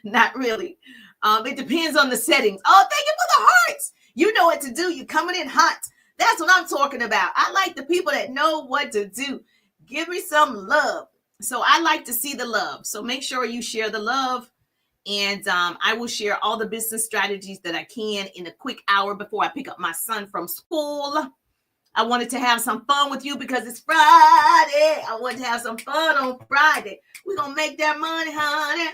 Not really. It depends on the settings. Oh, thank you for the hearts. You know what to do. You're coming in hot. That's what I'm talking about. I like the people that know what to do. Give me some love. So I like to see the love. So make sure you share the love. And I will share all the business strategies that I can in a quick hour before I pick up my son from school. I wanted to have some fun with you because it's Friday. I wanted to have some fun on Friday. We're going to make that money, honey.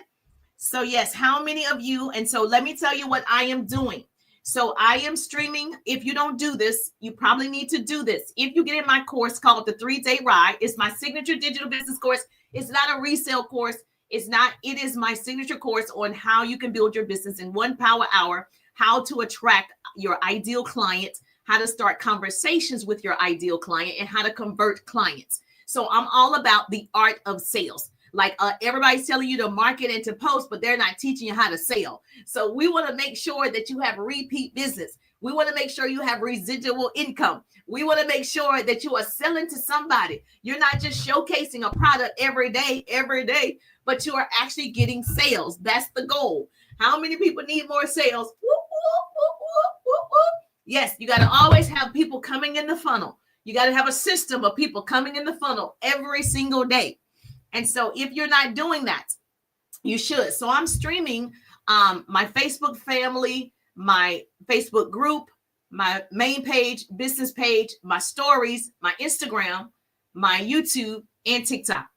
So yes, how many of you? And so let me tell you what I am doing. So I am streaming. If you don't do this, you probably need to do this. If you get in my course called the 3-Day Ride, it's my signature digital business course. It's not a resale course. It is my signature course on how you can build your business in 1 power hour, how to attract your ideal client, how to start conversations with your ideal client, and how to convert clients. So I'm all about the art of sales. Like everybody's telling you to market and to post, but they're not teaching you how to sell. So we want to make sure that you have repeat business. We want to make sure you have residual income. We want to make sure that you are selling to somebody. You're not just showcasing a product every day, but you are actually getting sales. That's the goal. How many people need more sales? Whoop, whoop, whoop, whoop, whoop, whoop. Yes, you got to always have people coming in the funnel. You got to have a system of people coming in the funnel every single day. And so if you're not doing that, you should. So I'm streaming my Facebook family, my Facebook group, my main page, business page, my stories, my Instagram, my YouTube, and TikTok.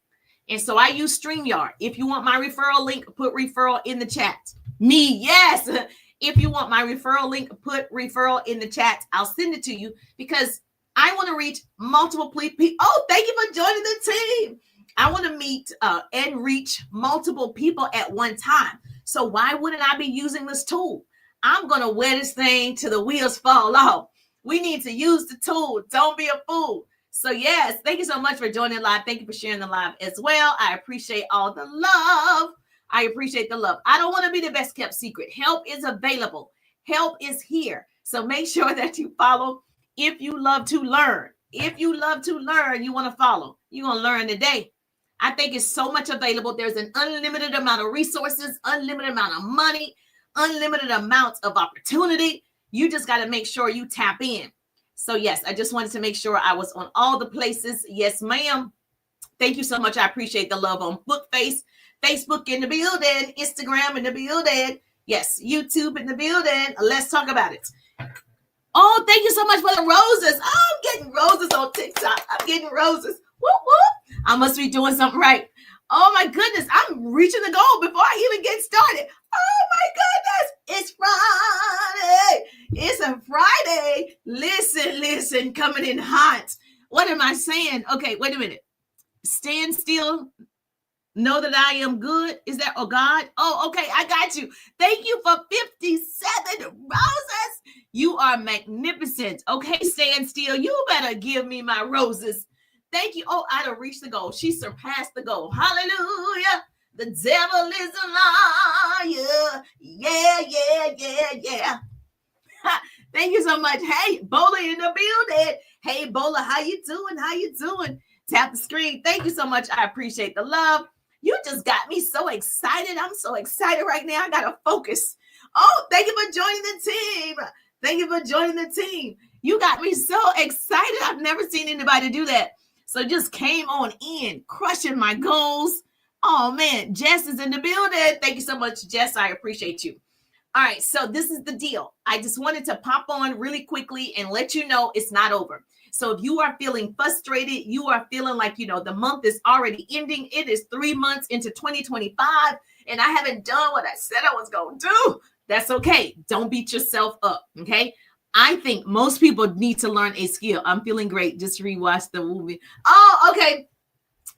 And so I use StreamYard. If you want my referral link, put referral in the chat. Me, yes. If you want my referral link, put referral in the chat. I'll send it to you because I want to reach multiple people. Oh, thank you for joining the team. I want to meet and reach multiple people at one time. So why wouldn't I be using this tool? I'm going to wear this thing till the wheels fall off. We need to use the tool. Don't be a fool. So yes, thank you so much for joining live. Thank you for sharing the live as well. I appreciate all the love. I appreciate the love. I don't want to be the best kept secret. Help is available. Help is here. So make sure that you follow if you love to learn. If you love to learn, you want to follow. You're going to learn today. I think it's so much available. There's an unlimited amount of resources, unlimited amount of money, unlimited amount of opportunity. You just got to make sure you tap in. So yes, I just wanted to make sure I was on all the places. Yes, ma'am. Thank you so much. I appreciate the love on Bookface, Facebook in the building, Instagram in the building. Yes, YouTube in the building. Let's talk about it. Oh, thank you so much for the roses. Oh, I'm getting roses on TikTok. I'm getting roses. Whoop, whoop. I must be doing something right. Oh my goodness, I'm reaching the goal before I even get started. Oh my goodness, it's Friday. It's a Friday. Listen, coming in hot. What am I saying? Okay, wait a minute. Stand still. Know that I am good. Is that, oh God? Oh, okay, I got you. Thank you for 57 roses. You are magnificent. Okay, stand still. You better give me my roses. Thank you. Oh, I'd have reached the goal. She surpassed the goal. Hallelujah. The devil is a liar. Yeah. Thank you so much. Hey, Bola in the building. Hey, Bola, how you doing? Tap the screen. Thank you so much. I appreciate the love. You just got me so excited. I'm so excited right now. I got to focus. Oh, thank you for joining the team. You got me so excited. I've never seen anybody do that. So just came on in, crushing my goals. Oh, man. Jess is in the building. Thank you so much, Jess. I appreciate you. All right. So this is the deal. I just wanted to pop on really quickly and let you know it's not over. So if you are feeling frustrated, you are feeling like, the month is already ending. It is 3 months into 2025, and I haven't done what I said I was going to do. That's okay. Don't beat yourself up. Okay. I think most people need to learn a skill. I'm feeling great. Just rewatch the movie. Oh, okay.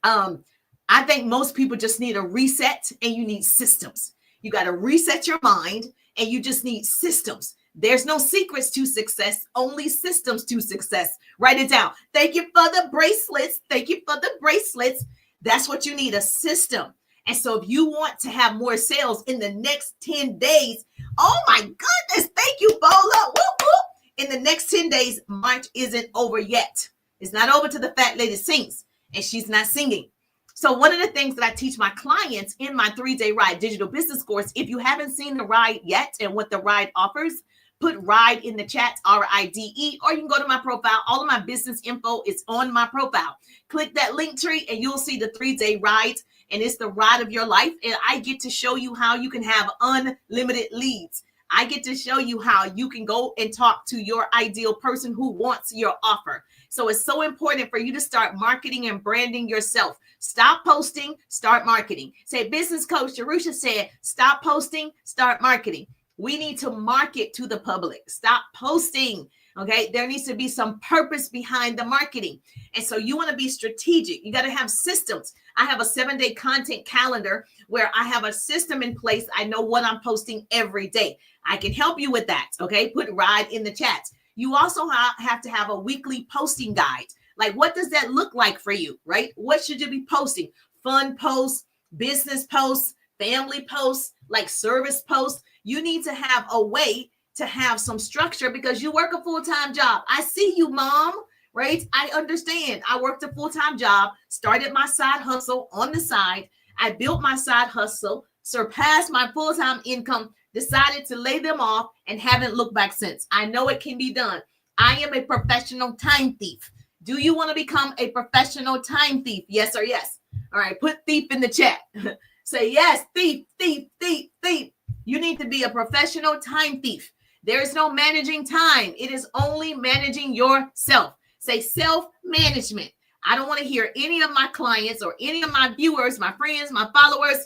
I think most people just need a reset, and you need systems. You got to reset your mind, and you just need systems. There's no secrets to success, only systems to success. Write it down. Thank you for the bracelets. That's what you need, a system. And so if you want to have more sales in the next 10 days, oh my goodness, thank you, Bola. Whoop, whoop. In the next 10 days, March isn't over yet. It's not over till the fat lady sings, and she's not singing. So one of the things that I teach my clients in my 3-day ride digital business course, if you haven't seen the ride yet and what the ride offers, put ride in the chat, RIDE, or you can go to my profile. All of my business info is on my profile. Click that link tree and you'll see the 3-day ride, and it's the ride of your life. And I get to show you how you can have unlimited leads. I get to show you how you can go and talk to your ideal person who wants your offer. So it's so important for you to start marketing and branding yourself. Stop posting, start marketing. Say, business coach Jerusha said, stop posting, start marketing. We need to market to the public. Stop posting. Okay. There needs to be some purpose behind the marketing. And so you want to be strategic. You got to have systems. I have a 7-day content calendar where I have a system in place. I know what I'm posting every day. I can help you with that. Okay. Put ride in the chat. You also have to have a weekly posting guide. Like, what does that look like for you, right? What should you be posting? Fun posts, business posts, family posts, like service posts. You need to have a way to have some structure because you work a full-time job. I see you, mom, right? I understand. I worked a full-time job, started my side hustle on the side. I built my side hustle, surpassed my full-time income, decided to lay them off, and haven't looked back since. I know it can be done. I am a professional time thief. Do you want to become a professional time thief? Yes or yes? All right, put thief in the chat. Say yes, thief, thief, thief, thief. You need to be a professional time thief. There is no managing time. It is only managing yourself. Say self-management. I don't want to hear any of my clients or any of my viewers, my friends, my followers.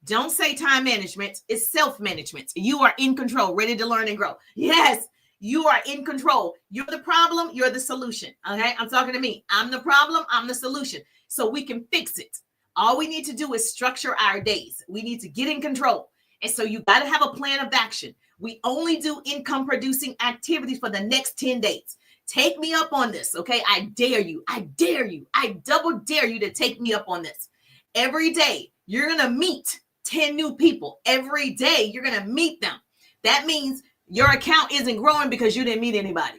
Don't say time management. It's self-management. You are in control, ready to learn and grow. Yes, you are in control. You're the problem. You're the solution. Okay, I'm talking to me. I'm the problem. I'm the solution. So we can fix it. All we need to do is structure our days. We need to get in control. And so you got to have a plan of action. We only do income producing activities for the next 10 days. Take me up on this. Okay, I dare you. I dare you. I double dare you to take me up on this. Every day you're going to meet 10 new people. Every day you're going to meet them. That means your account isn't growing because you didn't meet anybody.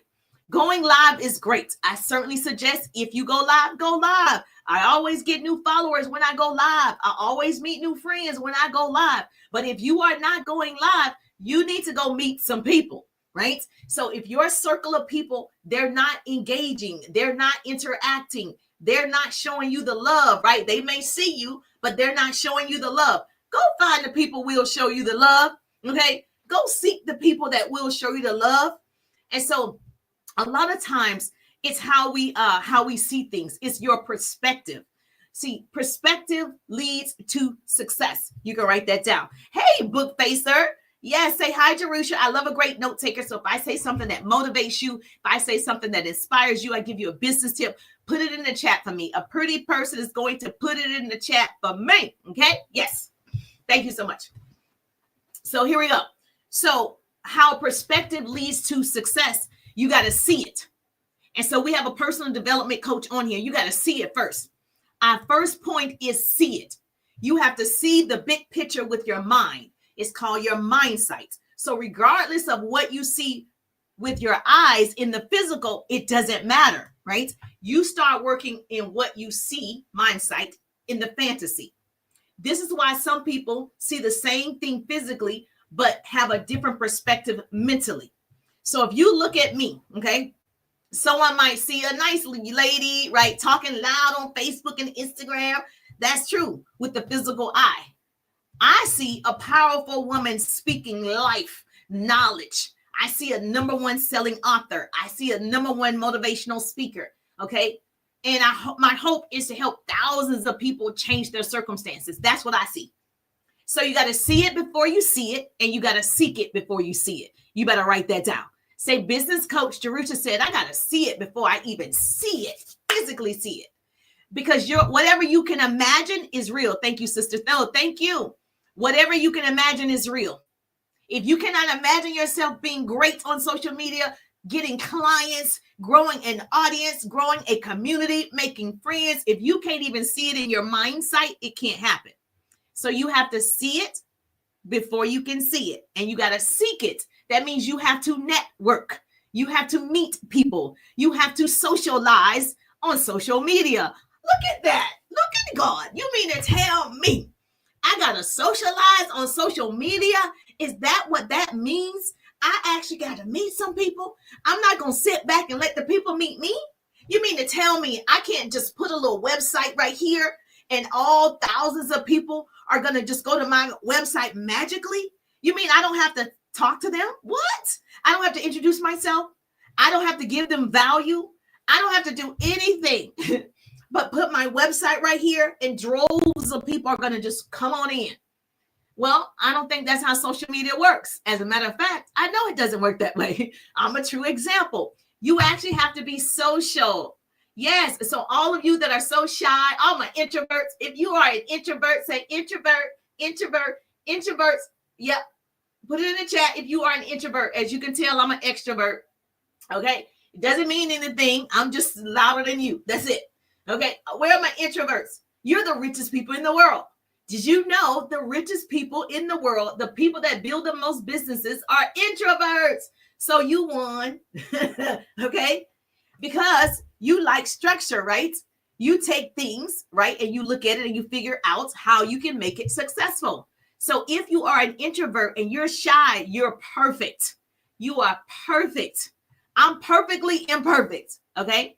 Going live is great. I certainly suggest if you go live, go live. I always get new followers when I go live. I always meet new friends when I go live. But if you are not going live, you need to go meet some people, right? So if your circle of people, they're not engaging, they're not interacting, they're not showing you the love, right? They may see you, but they're not showing you the love. Go find the people who will show you the love, okay? Go seek the people that will show you the love. And so a lot of times it's how we see things. It's your perspective. See, perspective leads to success. You can write that down. Hey, book facer. Yes, say hi, Jerusha. I love a great note taker. So if I say something that motivates you, if I say something that inspires you, I give you a business tip, put it in the chat for me. A pretty person is going to put it in the chat for me. Okay? Yes. Thank you so much. So here we go. So how perspective leads to success, you got to see it. And so we have a personal development coach on here. You got to see it first. Our first point is see it. You have to see the big picture with your mind. It's called your mind sight. So regardless of what you see with your eyes in the physical, it doesn't matter, right? You start working in what you see, mind sight, in the fantasy. This is why some people see the same thing physically, but have a different perspective mentally. So if you look at me, okay, someone might see a nice lady, right, talking loud on Facebook and Instagram. That's true with the physical eye. I see a powerful woman speaking life, knowledge. I see a #1 selling author. I see a #1 motivational speaker, okay? And my hope is to help thousands of people change their circumstances. That's what I see. So you got to see it before you see it, and you got to seek it before you see it. You better write that down. Say, business coach Jerusha said, I got to see it before I even see it, physically see it. Because whatever you can imagine is real. Thank you, Sister Thelma. Thank you. Whatever you can imagine is real. If you cannot imagine yourself being great on social media, getting clients, growing an audience, growing a community, making friends, if you can't even see it in your mind sight, it can't happen. So you have to see it before you can see it. And you got to seek it. That means you have to network. You have to meet people. You have to socialize on social media. Look at that. Look at God. You mean to tell me I got to socialize on social media? Is that what that means? I actually got to meet some people. I'm not going to sit back and let the people meet me. You mean to tell me I can't just put a little website right here and all thousands of people are going to just go to my website magically? You mean I don't have to talk to them? What? I don't have to introduce myself. I don't have to give them value. I don't have to do anything but put my website right here and droves of people are going to just come on in. Well, I don't think that's how social media works. As a matter of fact, I know it doesn't work that way. I'm a true example. You actually have to be social. Yes. So all of you that are so shy, all my introverts, if you are an introvert, say introvert, introverts. Yep. Put it in the chat if you are an introvert. As you can tell, I'm an extrovert. Okay. It doesn't mean anything. I'm just louder than you. That's it. Okay. Where are my introverts? You're the richest people in the world. Did you know the richest people in the world, the people that build the most businesses, are introverts? So you won. Okay. Because you like structure, right? You take things, right? And you look at it and you figure out how you can make it successful. So if you are an introvert and you're shy, you're perfect. You are perfect. I'm perfectly imperfect. Okay.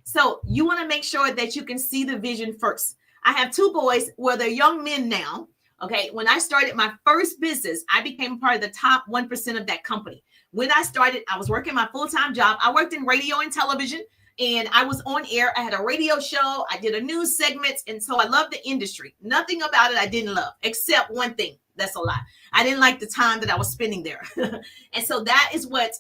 So you want to make sure that you can see the vision first. I have two boys, well, they're young men now. Okay. When I started my first business, I became part of the top 1% of that company. When I started, I was working my full-time job. I worked in radio and television, and I was on air. I had a radio show. I did a news segment. And so I loved the industry. Nothing about it I didn't love, except one thing. That's a lie. I didn't like the time that I was spending there. And so that is what,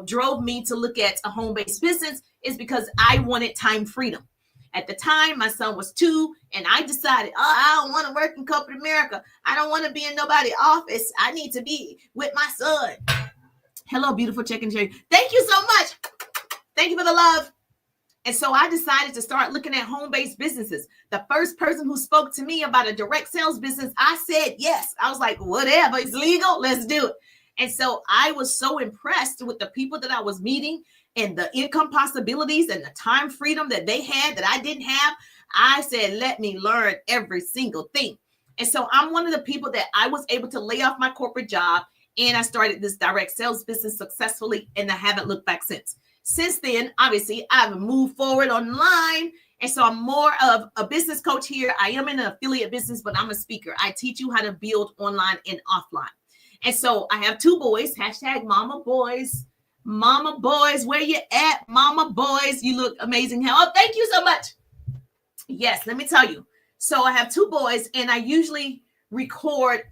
drove me to look at a home-based business, is because I wanted time freedom. At the time, my son was 2, and I decided, I don't want to work in corporate America. I don't want to be in nobody's office. I need to be with my son. Hello, beautiful chicken cherry. Thank you so much. Thank you for the love. And so I decided to start looking at home-based businesses. The first person who spoke to me about a direct sales business, I said yes. I was like, whatever, it's legal, let's do it. And so I was so impressed with the people that I was meeting and the income possibilities and the time freedom that they had that I didn't have. I said, let me learn every single thing. And so I'm one of the people that I was able to lay off my corporate job, and I started this direct sales business successfully, and I haven't looked back since. Since then, obviously, I've moved forward online. And so I'm more of a business coach here. I am in an affiliate business, but I'm a speaker. I teach you how to build online and offline. And so I have 2 boys, hashtag mama boys. Mama boys, where you at? Mama boys, you look amazing. Oh, thank you so much. Yes, let me tell you. So I have 2 boys, and I usually record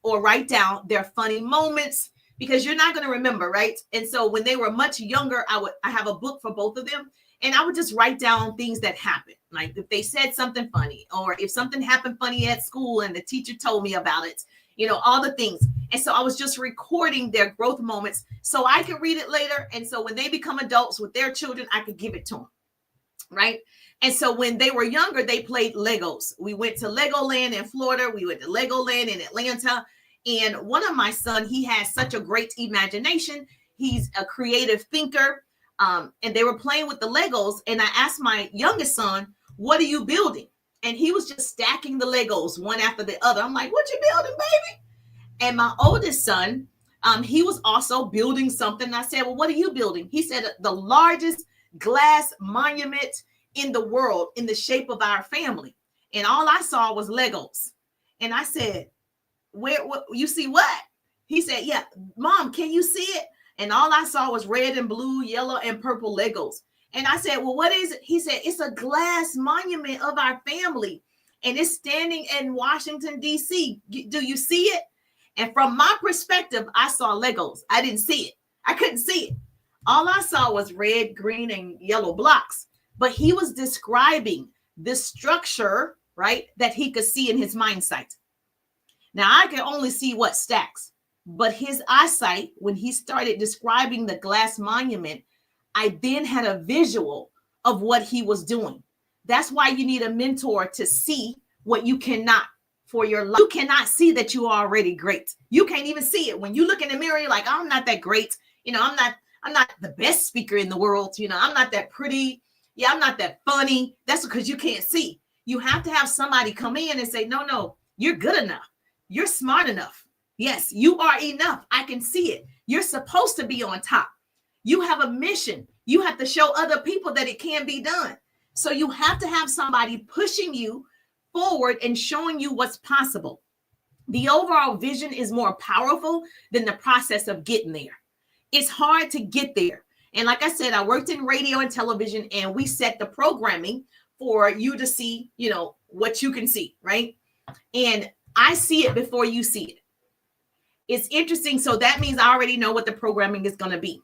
or write down their funny moments, because you're not going to remember, right? And so when they were much younger, I have a book for both of them, and I would just write down things that happened. Like if they said something funny, or if something happened funny at school and the teacher told me about it, all the things. And so I was just recording their growth moments so I could read it later. And so when they become adults with their children, I could give it to them, right? And so when they were younger, they played Legos. We went to Legoland in Florida. We went to Legoland in Atlanta. And one of my sons, he has such a great imagination. He's a creative thinker. And they were playing with the Legos. And I asked my youngest son, what are you building? And he was just stacking the Legos one after the other. I'm like, what you building, baby? And my oldest son, he was also building something. I said, well, what are you building? He said, the largest glass monument in the world in the shape of our family. And all I saw was Legos. And I said, where you see what? He said, yeah, Mom, can you see it? And all I saw was red and blue, yellow and purple Legos. And I said, well, what is it? He said, it's a glass monument of our family, and it's standing in Washington, D.C. Do you see it? And from my perspective, I saw Legos. I didn't see it. I couldn't see it. All I saw was red, green, and yellow blocks. But he was describing this structure, right, that he could see in his mind sight. Now, I can only see what stacks, but his eyesight, when he started describing the glass monument, I then had a visual of what he was doing. That's why you need a mentor to see what you cannot for your life. You cannot see that you are already great. You can't even see it. When you look in the mirror, you're like, I'm not that great. I'm not the best speaker in the world. I'm not that pretty. Yeah, I'm not that funny. That's because you can't see. You have to have somebody come in and say, no, you're good enough. You're smart enough. Yes, you are enough. I can see it. You're supposed to be on top. You have a mission. You have to show other people that it can be done. So you have to have somebody pushing you forward and showing you what's possible. The overall vision is more powerful than the process of getting there. It's hard to get there. And like I said, I worked in radio and television, and we set the programming for you to see, what you can see, right? And I see it before you see it. It's interesting. So that means I already know what the programming is going to be.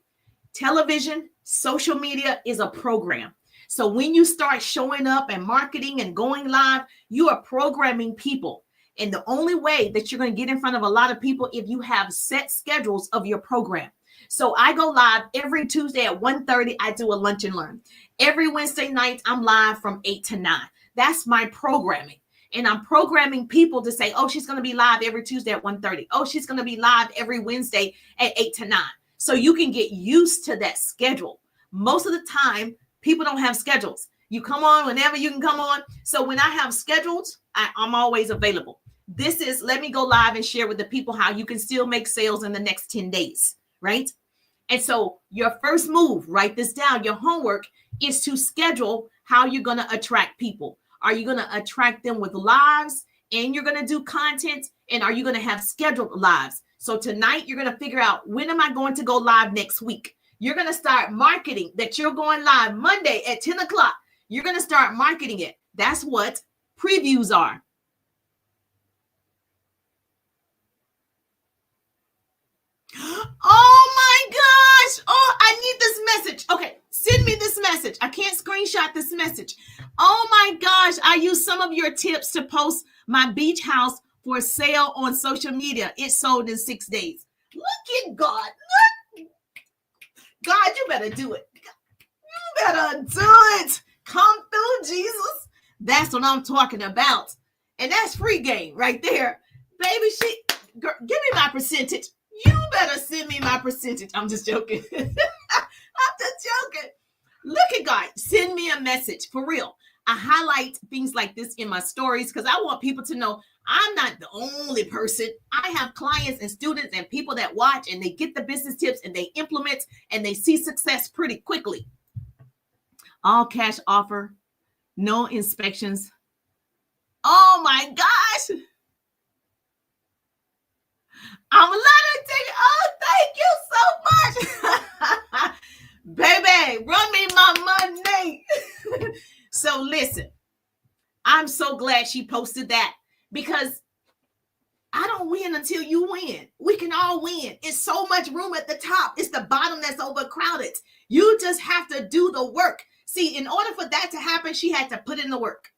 Television, social media is a program. So when you start showing up and marketing and going live, you are programming people. And the only way that you're going to get in front of a lot of people if you have set schedules of your program. So I go live every Tuesday at 1:30. I do a lunch and learn. Every Wednesday night, I'm live from 8 to 9. That's my programming. And I'm programming people to say, oh, she's going to be live every Tuesday at 1:30. Oh, she's going to be live every Wednesday at 8 to 9. So you can get used to that schedule. Most of the time, people don't have schedules. You come on whenever you can come on. So when I have schedules, I'm always available. This is, let me go live and share with the people how you can still make sales in the next 10 days, right? And so your first move, write this down. Your homework is to schedule how you're going to attract people. Are you going to attract them with lives, and you're going to do content, and are you going to have scheduled lives? So tonight you're going to figure out, when am I going to go live next week? You're going to start marketing that you're going live Monday at 10 o'clock. You're going to start marketing it. That's what previews are. Oh my gosh. Oh, I need this message. Okay, send me this message. I can't screenshot this message. Oh my gosh. I used some of your tips to post my beach house for sale on social media. It sold in 6 days. Look at God. Look. God, you better do it. You better do it. Come through, Jesus. That's what I'm talking about. And that's free game right there. Baby, girl, give me my percentage. You better send me my percentage. I'm just joking. I'm just joking. Look at God. Send me a message for real. I highlight things like this in my stories because I want people to know I'm not the only person. I have clients and students and people that watch, and they get the business tips and they implement and they see success pretty quickly. All cash offer, no inspections. Oh my gosh. I'm a lot of thank you. Oh, thank you so much. Baby, run me my money. So listen, I'm so glad she posted that, because I don't win until you win. We can all win. It's so much room at the top. It's the bottom that's overcrowded. You just have to do the work. See, in order for that to happen, she had to put in the work.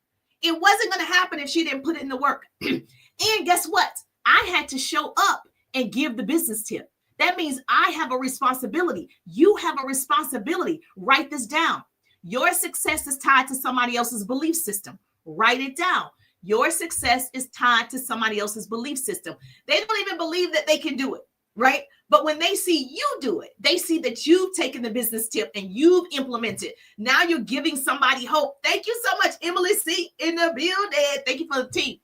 It wasn't going to happen if she didn't put in the work. And guess what? I had to show up and give the business tip. That means I have a responsibility. You have a responsibility. Write this down. Your success is tied to somebody else's belief system. Write it down. Your success is tied to somebody else's belief system. They don't even believe that they can do it, right? But when they see you do it, they see that you've taken the business tip and you've implemented. Now you're giving somebody hope. Thank you so much, Emily C. in the building. Thank you for the tea.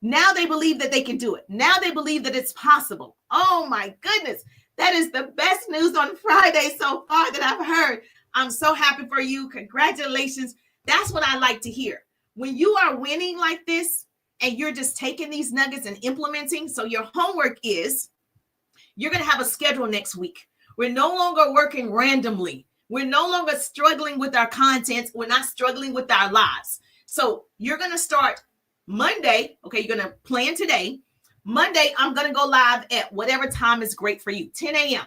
Now they believe that they can do it. Now they believe that it's possible. Oh my goodness. That is the best news on Friday so far that I've heard. I'm so happy for you. Congratulations. That's what I like to hear. When you are winning like this and you're just taking these nuggets and implementing. So your homework is, you're going to have a schedule next week. We're no longer working randomly. We're no longer struggling with our content. We're not struggling with our lives. So you're going to start Monday. Okay, you're going to plan today. Monday, I'm going to go live at whatever time is great for you, 10 a.m.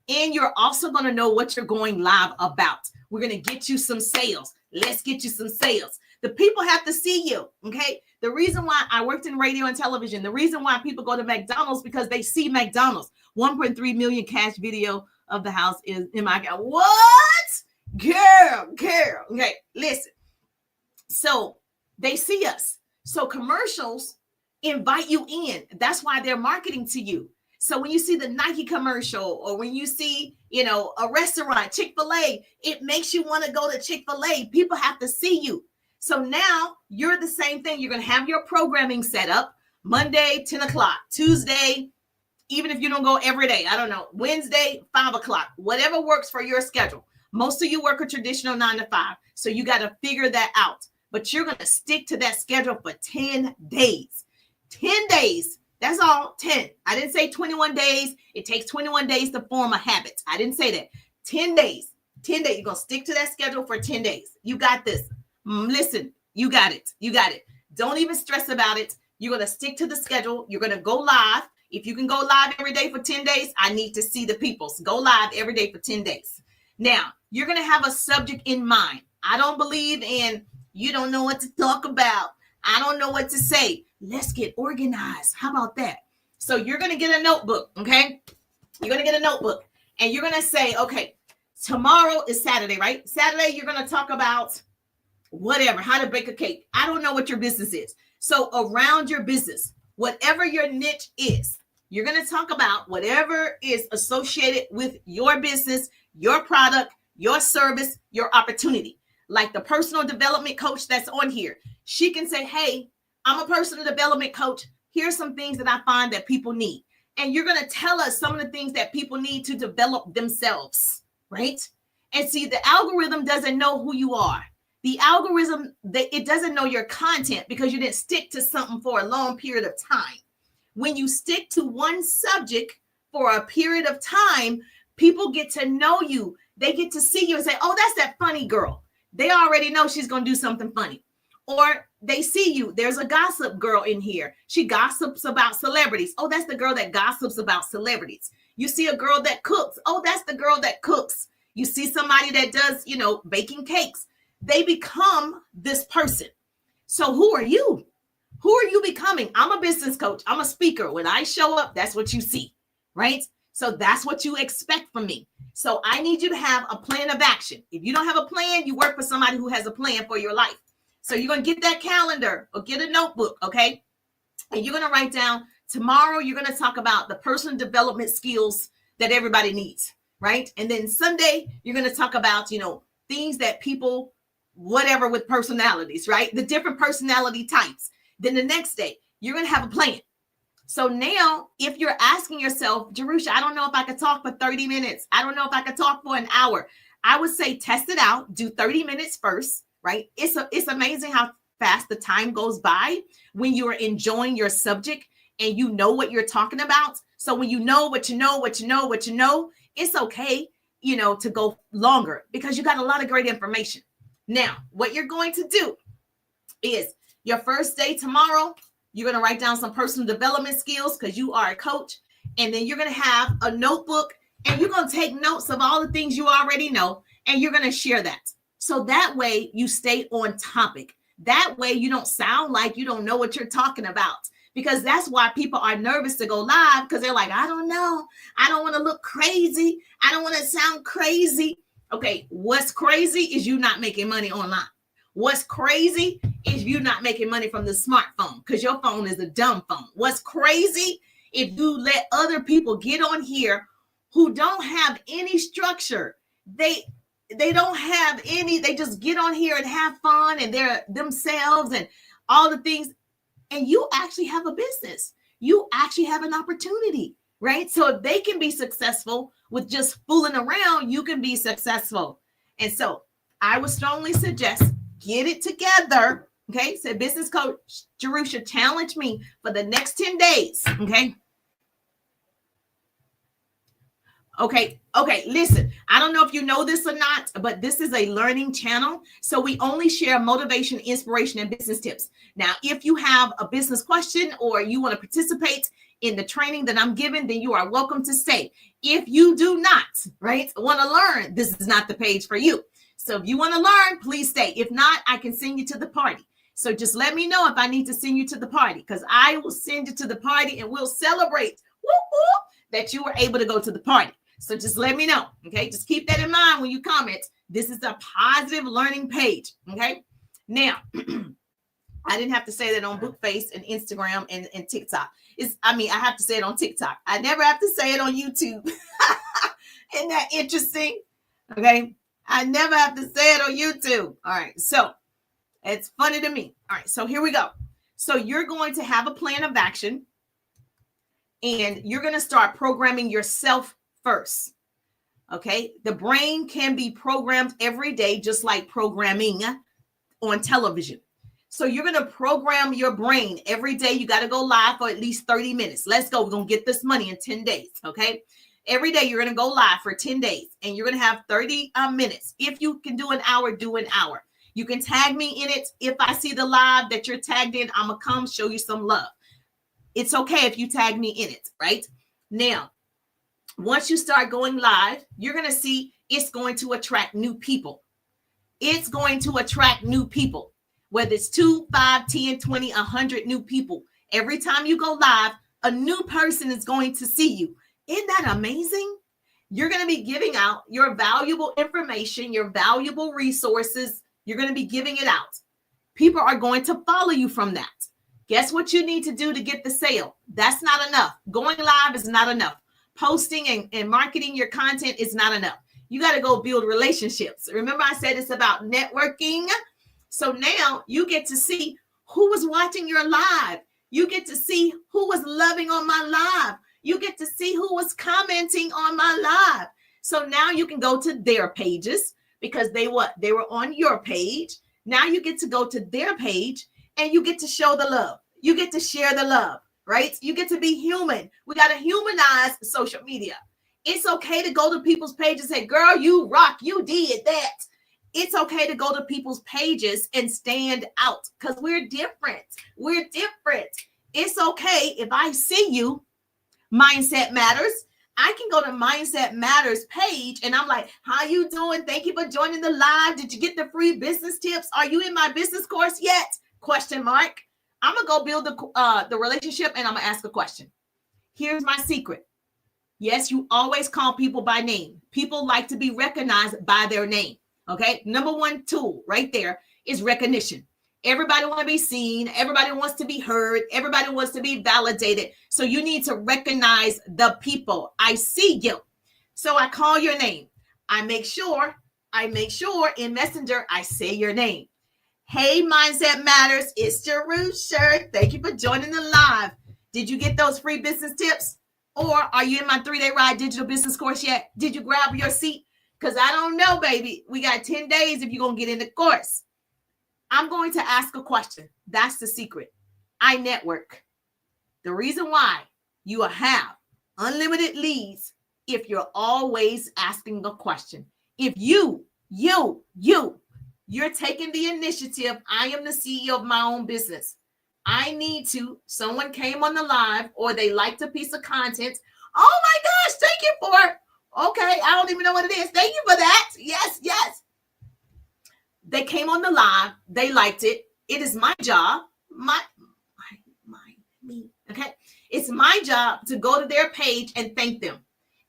And you're also going to know what you're going live about. We're going to get you some sales. Let's get you some sales. The people have to see you, okay? The reason why I worked in radio and television, the reason why people go to McDonald's, because they see McDonald's. 1.3 million cash video of the house is in my account. What? Girl. Okay, listen. So they see us. So commercials invite you in. That's why they're marketing to you. So when you see the Nike commercial, or when you see, a restaurant, Chick-fil-A, it makes you want to go to Chick-fil-A. People have to see you. So now you're the same thing. You're going to have your programming set up Monday, 10 o'clock, Tuesday, even if you don't go every day, I don't know, Wednesday, 5 o'clock, whatever works for your schedule. Most of you work a traditional 9 to 5. So you got to figure that out. But you're going to stick to that schedule for 10 days. 10 days. That's all. 10. I didn't say 21 days. It takes 21 days to form a habit. I didn't say that. 10 days. 10 days. You're going to stick to that schedule for 10 days. You got this. Listen, you got it. You got it. Don't even stress about it. You're going to stick to the schedule. You're going to go live. If you can go live every day for 10 days, I need to see the people. So go live every day for 10 days. Now, you're going to have a subject in mind. I don't believe in, you don't know what to talk about. I don't know what to say. Let's get organized. How about that? So you're going to get a notebook, okay? You're going to get a notebook, and you're going to say, okay, tomorrow is Saturday, right? Saturday, you're going to talk about whatever, how to bake a cake. I don't know what your business is. So around your business, whatever your niche is, you're going to talk about whatever is associated with your business, your product, your service, your opportunity. Like the personal development coach that's on here. She can say, hey, I'm a personal development coach. Here's some things that I find that people need. And you're going to tell us some of the things that people need to develop themselves, right? And see, the algorithm doesn't know who you are. The algorithm, it doesn't know your content because you didn't stick to something for a long period of time. When you stick to one subject for a period of time, people get to know you. They get to see you and say, oh, that's that funny girl. They already know she's going to do something funny. Or they see you. There's a gossip girl in here. She gossips about celebrities. Oh, that's the girl that gossips about celebrities. You see a girl that cooks. Oh, that's the girl that cooks. You see somebody that does, baking cakes. They become this person. So who are you? Who are you becoming? I'm a business coach. I'm a speaker. When I show up, that's what you see, right? So that's what you expect from me. So I need you to have a plan of action. If you don't have a plan, you work for somebody who has a plan for your life. So you're going to get that calendar or get a notebook, okay? And you're going to write down tomorrow, you're going to talk about the personal development skills that everybody needs, right? And then Sunday, you're going to talk about, things that people, whatever with personalities, right? The different personality types. Then the next day, you're going to have a plan. So now, if you're asking yourself, Jerusha, I don't know if I could talk for 30 minutes. I don't know if I could talk for an hour. I would say test it out. Do 30 minutes first, right? It's amazing how fast the time goes by when you are enjoying your subject and you know what you're talking about. So when you know what you know, it's okay, to go longer because you got a lot of great information. Now, what you're going to do is your first day tomorrow, you're going to write down some personal development skills because you are a coach. And then you're going to have a notebook and you're going to take notes of all the things you already know. And you're going to share that. So that way you stay on topic. That way you don't sound like you don't know what you're talking about. Because that's why people are nervous to go live because they're like, I don't know. I don't want to look crazy. I don't want to sound crazy. Okay, what's crazy is you not making money online. What's crazy is you not making money from the smartphone because your phone is a dumb phone. What's crazy if you let other people get on here who don't have any structure. They don't have any, they just get on here and have fun and they're themselves and all the things. And you actually have a business. You actually have an opportunity, right? So if they can be successful with just fooling around, you can be successful. And so I would strongly suggest get it together. Okay. So business coach Jerusha, challenge me for the next 10 days. Okay. Okay. Listen, I don't know if you know this or not, but this is a learning channel. So we only share motivation, inspiration, and business tips. Now, if you have a business question or you want to participate in the training that I'm giving, then you are welcome to stay. If you do not, right, want to learn, this is not the page for you. So if you want to learn, please stay. If not, I can send you to the party. So just let me know if I need to send you to the party because I will send you to the party and we'll celebrate that you were able to go to the party. So just let me know, okay? Just keep that in mind when you comment. This is a positive learning page, okay? Now, I didn't have to say that on Bookface and Instagram and TikTok. I have to say it on TikTok. I never have to say it on YouTube. Isn't that interesting? Okay. I never have to say it on YouTube. All right. So it's funny to me. All right. So here we go. So you're going to have a plan of action and you're going to start programming yourself first. Okay. The brain can be programmed every day, just like programming on television. So you're going to program your brain every day. You got to go live for at least 30 minutes. Let's go. We're going to get this money in 10 days. Okay. Every day you're going to go live for 10 days and you're going to have 30 minutes. If you can do an hour, do an hour. You can tag me in it. If I see the live that you're tagged in, I'm going to come show you some love. It's okay if you tag me in it, right? Now, once you start going live, you're going to see it's going to attract new people. It's going to attract new people, whether it's 2, 5, 10, 20, 100 new people. Every time you go live, a new person is going to see you. Isn't that amazing? You're going to be giving out your valuable information, your valuable resources. You're going to be giving it out. People are going to follow you from that. Guess what you need to do to get the sale? That's not enough. Going live is not enough. Posting and marketing your content is not enough. You got to go build relationships. Remember I said it's about networking. So now you get to see who was watching your live. You get to see who was loving on my live. You get to see who was commenting on my live. So now you can go to their pages because they were on your page. Now you get to go to their page and you get to show the love. You get to share the love, right? You get to be human. We got to humanize social media. It's okay to go to people's pages and say, girl, you rock. You did that. It's okay to go to people's pages and stand out because we're different. We're different. It's okay if I see you, Mindset Matters. I can go to Mindset Matters page and I'm like, how you doing? Thank you for joining the live. Did you get the free business tips? Are you in my business course yet? Question mark. I'm going to go build the relationship and I'm going to ask a question. Here's my secret. Yes, you always call people by name. People like to be recognized by their name. Okay. Number one tool right there is recognition. Everybody wants to be seen. Everybody wants to be heard. Everybody wants to be validated. So you need to recognize the people. I see you. So I call your name. I make sure in Messenger, I say your name. Hey, Mindset Matters. It's Jerusha. Thank you for joining the live. Did you get those free business tips? Or are you in my 3-day ride digital business course yet? Did you grab your seat? Because I don't know, baby. We got 10 days if you're going to get in the course. I'm going to ask a question. That's the secret. I network. The reason why you have unlimited leads if you're always asking a question. If you're taking the initiative. I am the CEO of my own business. I need to, someone came on the live or they liked a piece of content. Oh my gosh, thank you for it. Okay, I don't even know what it is. Thank you for that. Yes. They came on the live. They liked it. It is my job. Okay. It's my job to go to their page and thank them.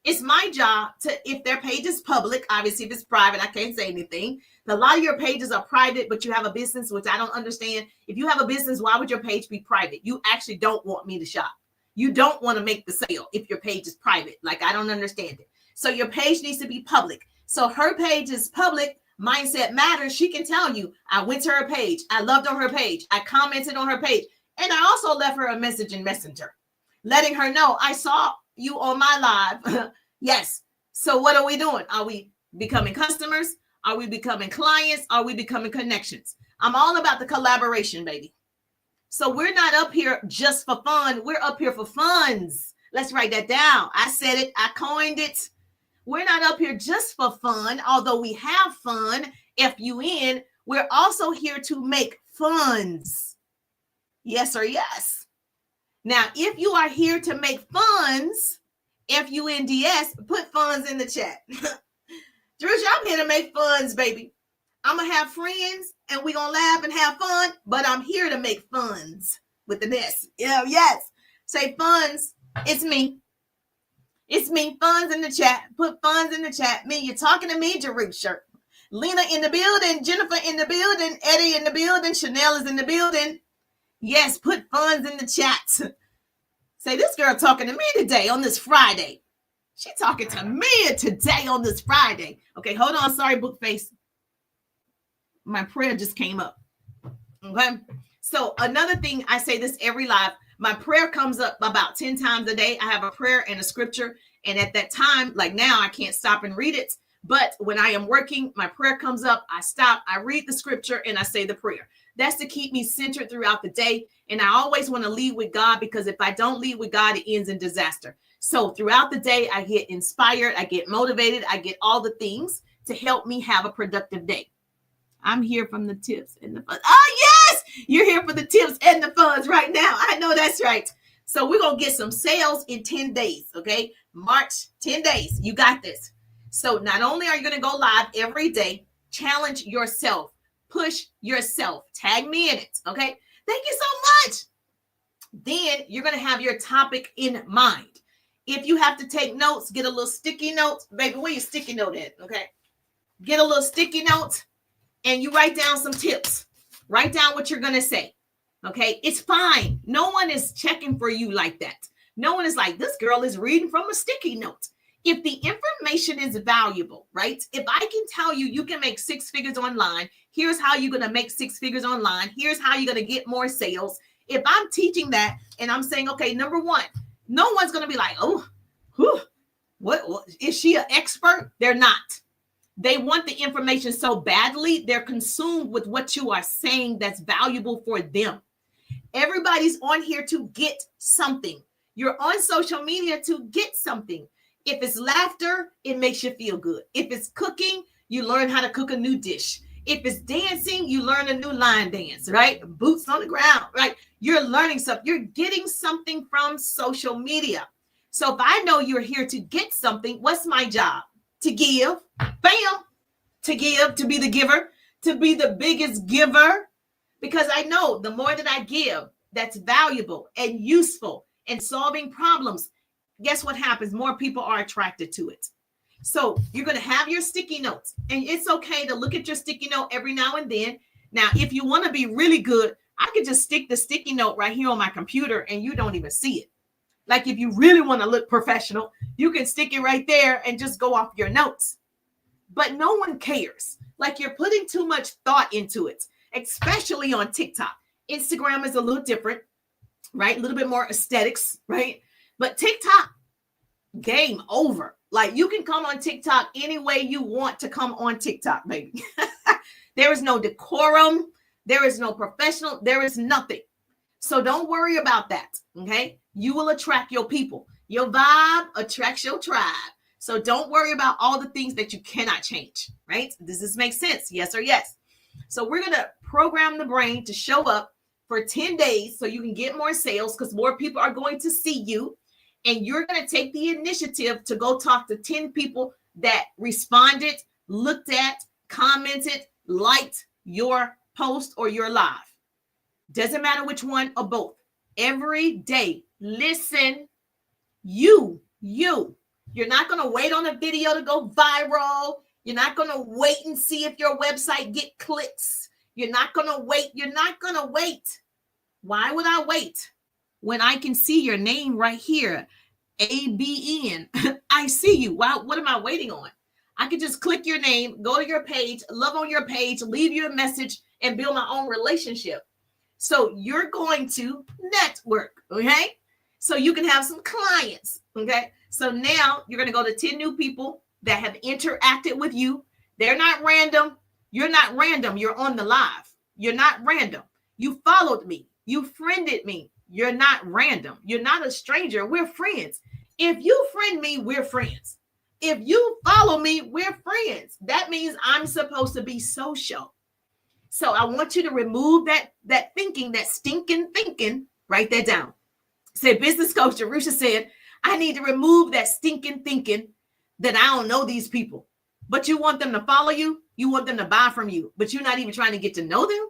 It's my job to, if their page is public, obviously if it's private, I can't say anything. A lot of your pages are private, but you have a business, which I don't understand. If you have a business, why would your page be private? You actually don't want me to shop. You don't want to make the sale if your page is private. Like, I don't understand it. So your page needs to be public. So her page is public. Mindset Matters. She can tell you, I went to her page. I loved on her page. I commented on her page. And I also left her a message in Messenger, letting her know I saw you on my live. Yes. So what are we doing? Are we becoming customers? Are we becoming clients? Are we becoming connections? I'm all about the collaboration, baby. So we're not up here just for fun. We're up here for funds. Let's write that down. I said it. I coined it. We're not up here just for fun, although we have fun, F-U-N. We're also here to make funds. Yes or yes. Now, if you are here to make funds, F-U-N-D-S, put funds in the chat. Jerusha, I'm here to make funds, baby. I'm going to have friends and we're going to laugh and have fun, but I'm here to make funds with the S. Yeah, yes. Say funds. It's me. It's me. Funds in the chat. Put funds in the chat. Me, you're talking to me, Jerusha. Lena in the building. Jennifer in the building. Eddie in the building. Chanel is in the building. Yes, put funds in the chat. Say, this girl talking to me today on this Friday. She talking to me today on this Friday. Okay, hold on. Sorry, Bookface. My prayer just came up. Okay. So another thing, I say this every live. My prayer comes up about 10 times a day. I have a prayer and a scripture. And at that time, like now, I can't stop and read it. But when I am working, my prayer comes up. I stop, I read the scripture, and I say the prayer. That's to keep me centered throughout the day. And I always want to lead with God, because if I don't lead with God, it ends in disaster. So throughout the day, I get inspired, I get motivated, I get all the things to help me have a productive day. I'm here from the tips and the funds. Oh, yes, you're here for the tips and the funds right now. I know that's right. So we're going to get some sales in 10 days, okay? March, 10 days. You got this. So not only are you going to go live every day, challenge yourself, push yourself, tag me in it, okay? Thank you so much. Then you're going to have your topic in mind. If you have to take notes, get a little sticky note. Baby, where your sticky note at, okay? Get a little sticky note and you write down some tips. Write down what you're going to say, okay? It's fine. No one is checking for you like that. No one is like, this girl is reading from a sticky note. If the information is valuable, right? If I can tell you, you can make 6 figures online. Here's how you're going to make 6 figures online. Here's how you're going to get more sales. If I'm teaching that and I'm saying, okay, number one, no one's going to be like, oh, what is she an expert? They're not. They want the information so badly, they're consumed with what you are saying that's valuable for them. Everybody's on here to get something. You're on social media to get something. If it's laughter, it makes you feel good. If it's cooking, you learn how to cook a new dish. If it's dancing, you learn a new line dance, right? Boots on the ground, right? You're learning something. You're getting something from social media. So if I know you're here to get something, what's my job? To give, bam, to give, to be the giver, to be the biggest giver. Because I know the more that I give, that's valuable and useful and solving problems. Guess what happens? More people are attracted to it. So you're going to have your sticky notes, and it's okay to look at your sticky note every now and then. Now, if you want to be really good, I could just stick the sticky note right here on my computer and you don't even see it. Like if you really want to look professional, you can stick it right there and just go off your notes. But no one cares. Like you're putting too much thought into it, especially on TikTok. Instagram is a little different, right? A little bit more aesthetics, right? But TikTok, game over. Like you can come on TikTok any way you want to come on TikTok, baby. There is no decorum. There is no professional. There is nothing. So don't worry about that, okay? You will attract your people. Your vibe attracts your tribe. So don't worry about all the things that you cannot change, right? Does this make sense? Yes or yes? So we're going to program the brain to show up for 10 days so you can get more sales because more people are going to see you. And you're going to take the initiative to go talk to 10 people that responded, looked at, commented, liked your post or your live. Doesn't matter which one or both. Every day, listen, you're not going to wait on a video to go viral. You're not going to wait and see if your website get clicks. You're not going to wait. You're not going to wait. Why would I wait? When I can see your name right here, ABN, I see you. Wow, what am I waiting on? I could just click your name, go to your page, love on your page, leave you a message, and build my own relationship. So you're going to network, okay? So you can have some clients, okay? So now you're going to go to 10 new people that have interacted with you. They're not random. You're not random. You're on the live. You're not random. You followed me. You friended me. You're not random. You're not a stranger. We're friends. If you friend me, we're friends. If you follow me, we're friends. That means I'm supposed to be social. So I want you to remove that thinking, that stinking thinking. Write that down. Say, business coach Jerusha said, I need to remove that stinking thinking that I don't know these people. But you want them to follow you. You want them to buy from you. But you're not even trying to get to know them.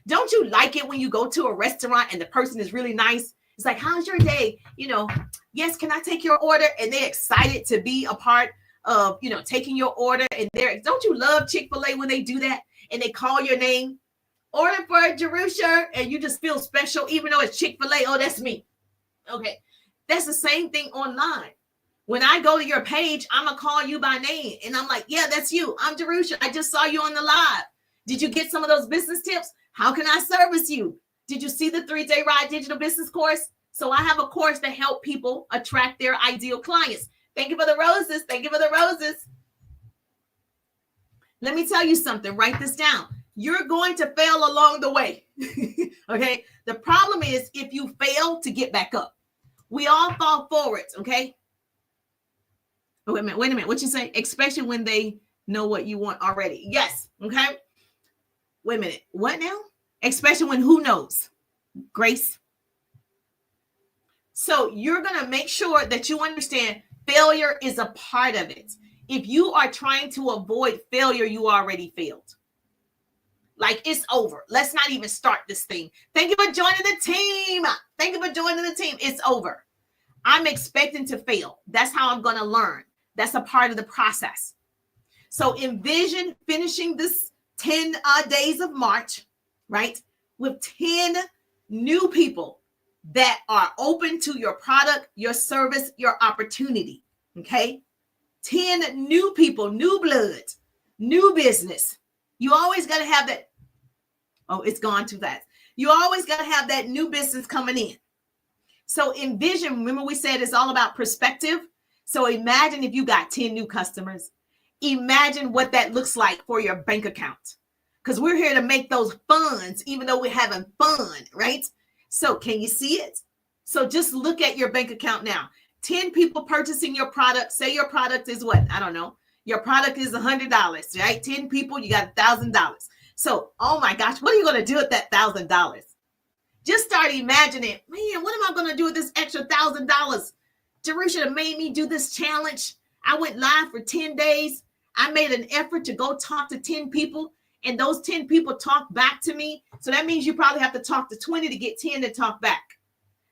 Don't you like it when you go to a restaurant and the person is really nice? It's like, how's your day? Yes, can I take your order? And they're excited to be a part of, taking your order. And don't you love Chick-fil-A when they do that and they call your name? order for a Jerusha and you just feel special, even though it's Chick-fil-A. Oh, that's me. Okay. That's the same thing online. When I go to your page, I'm going to call you by name. And I'm like, yeah, that's you. I'm Jerusha. I just saw you on the live. Did you get some of those business tips? How can I service you? Did you see the 3-day ride digital business course? So I have a course to help people attract their ideal clients. Thank you for the roses. Thank you for the roses. Let me tell you something. Write this down. You're going to fail along the way. Okay. The problem is if you fail to get back up. We all fall forwards. Okay. Oh, wait a minute. What you say? Especially when they know what you want already. Yes. Okay. Wait a minute. What now? Especially when who knows? Grace. So you're going to make sure that you understand failure is a part of it. If you are trying to avoid failure, you already failed. Like it's over. Let's not even start this thing. Thank you for joining the team. Thank you for joining the team. It's over. I'm expecting to fail. That's how I'm going to learn. That's a part of the process. So envision finishing this 10 days of March, right? With 10 new people that are open to your product, your service, your opportunity. Okay. 10 new people, new blood, new business. You always got to have that. Oh, it's gone too fast. You always got to have that new business coming in. So envision, remember we said it's all about perspective. So imagine if you got 10 new customers. Imagine what that looks like for your bank account. Because we're here to make those funds, even though we're having fun, right? So can you see it? So just look at your bank account now. 10 people purchasing your product. Say your product is what? I don't know. Your product is $100, right? 10 people, you got $1,000. So, oh my gosh, what are you going to do with that $1,000? Just start imagining, man, what am I going to do with this extra $1,000? Jerusha made me do this challenge. I went live for 10 days. I made an effort to go talk to 10 people, and those 10 people talk back to me. So that means you probably have to talk to 20 to get 10 to talk back.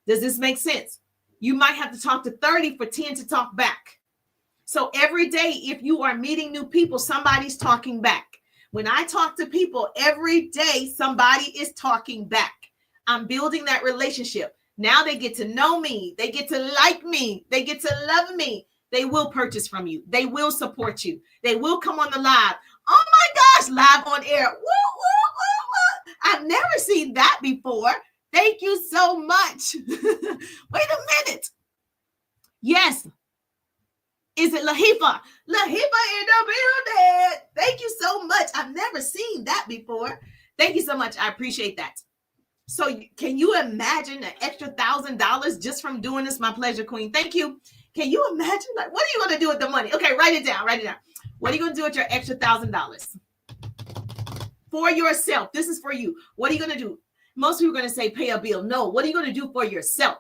Does this make sense? You might have to talk to 30 for 10 to talk back. So every day, if you are meeting new people, somebody's talking back. When I talk to people every day, somebody is talking back. I'm building that relationship. Now they get to know me. They get to like me. They get to love me. They will purchase from you. They will support you. They will come on the live. Oh my gosh, live on air. Woo, woo, woo, woo. I've never seen that before. Thank you so much. Wait a minute. Yes. Is it Lahifa? Lahifa in the building. Thank you so much. I've never seen that before. Thank you so much. I appreciate that. So can you imagine an extra $1,000 just from doing this? My pleasure, Queen. Thank you. Can you imagine? Like, what are you going to do with the money? Okay, write it down. Write it down. What are you going to do with your extra $1,000? For yourself. This is for you. What are you going to do? Most people are going to say pay a bill. No, what are you going to do for yourself?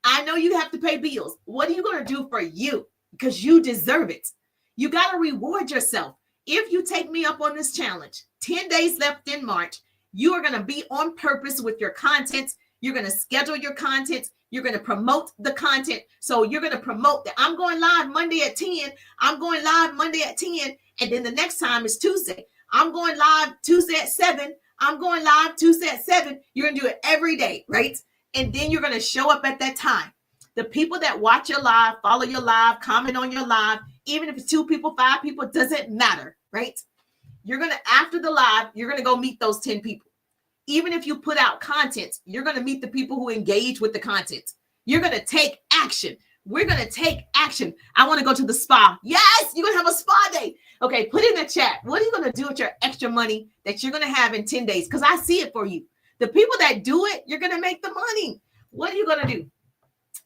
I know you have to pay bills. What are you going to do for you? Because you deserve it. You got to reward yourself. If you take me up on this challenge, 10 days left in March, you are going to be on purpose with your content. You're going to schedule your content. You're going to promote the content. So you're going to promote that I'm going live Monday at 10. I'm going live Monday at 10. And then the next time is Tuesday. I'm going live Tuesday at 7. I'm going live Tuesday at 7. You're going to do it every day, right? And then you're going to show up at that time. The people that watch your live, follow your live, comment on your live, even if it's 2 people, 5 people, it doesn't matter, right? You're going to, after the live, you're going to go meet those 10 people. Even if you put out content, you're going to meet the people who engage with the content. You're going to take action. We're going to take action. I want to go to the spa. Yes, you're going to have a spa day. Okay, put in the chat. What are you going to do with your extra money that you're going to have in 10 days? Because I see it for you. The people that do it, you're going to make the money. What are you going to do?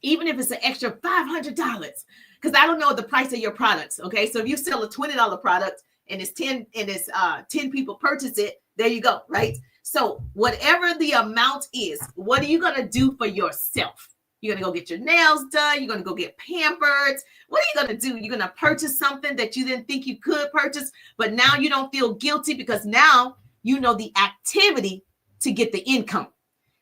Even if it's an extra $500, because I don't know the price of your products. Okay, so if you sell a $20 product and it's 10 people purchase it, there you go, right? So whatever the amount is, what are you going to do for yourself? You're going to go get your nails done. You're going to go get pampered. What are you going to do? You're going to purchase something that you didn't think you could purchase, but now you don't feel guilty because now you know the activity to get the income.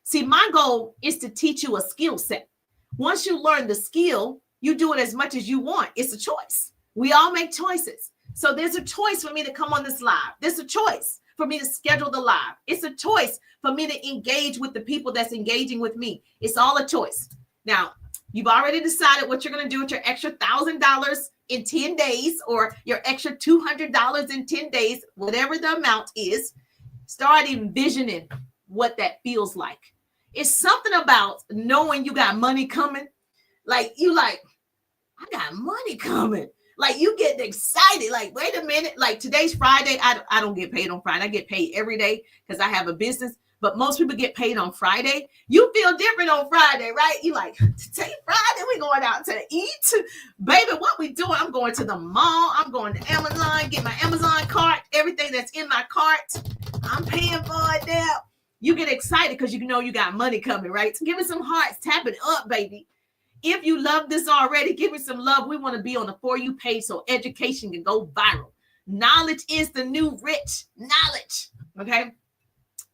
See, my goal is to teach you a skill set. Once you learn the skill, you do it as much as you want. It's a choice. We all make choices. So there's a choice for me to come on this live. There's a choice for me to schedule the live. It's a choice for me to engage with the people that's engaging with me. It's all a choice. Now, you've already decided what you're going to do with your extra $1,000 in 10 days or your extra $200 in 10 days, whatever the amount is. Start envisioning what that feels like. It's something about knowing you got money coming. Like, I got money coming. Like, you get excited. Like, wait a minute. Like, today's Friday. I don't get paid on Friday. I get paid every day because I have a business. But most people get paid on Friday. You feel different on Friday, right? You like, today Friday, we're going out to eat. Baby, what we doing? I'm going to the mall. I'm going to Amazon, get my Amazon cart. Everything that's in my cart, I'm paying for it now. You get excited because you know you got money coming, right? So give me some hearts. Tap it up, baby. If you love this already, give me some love. We want to be on the For You page so education can go viral. Knowledge is the new rich. Knowledge. Okay.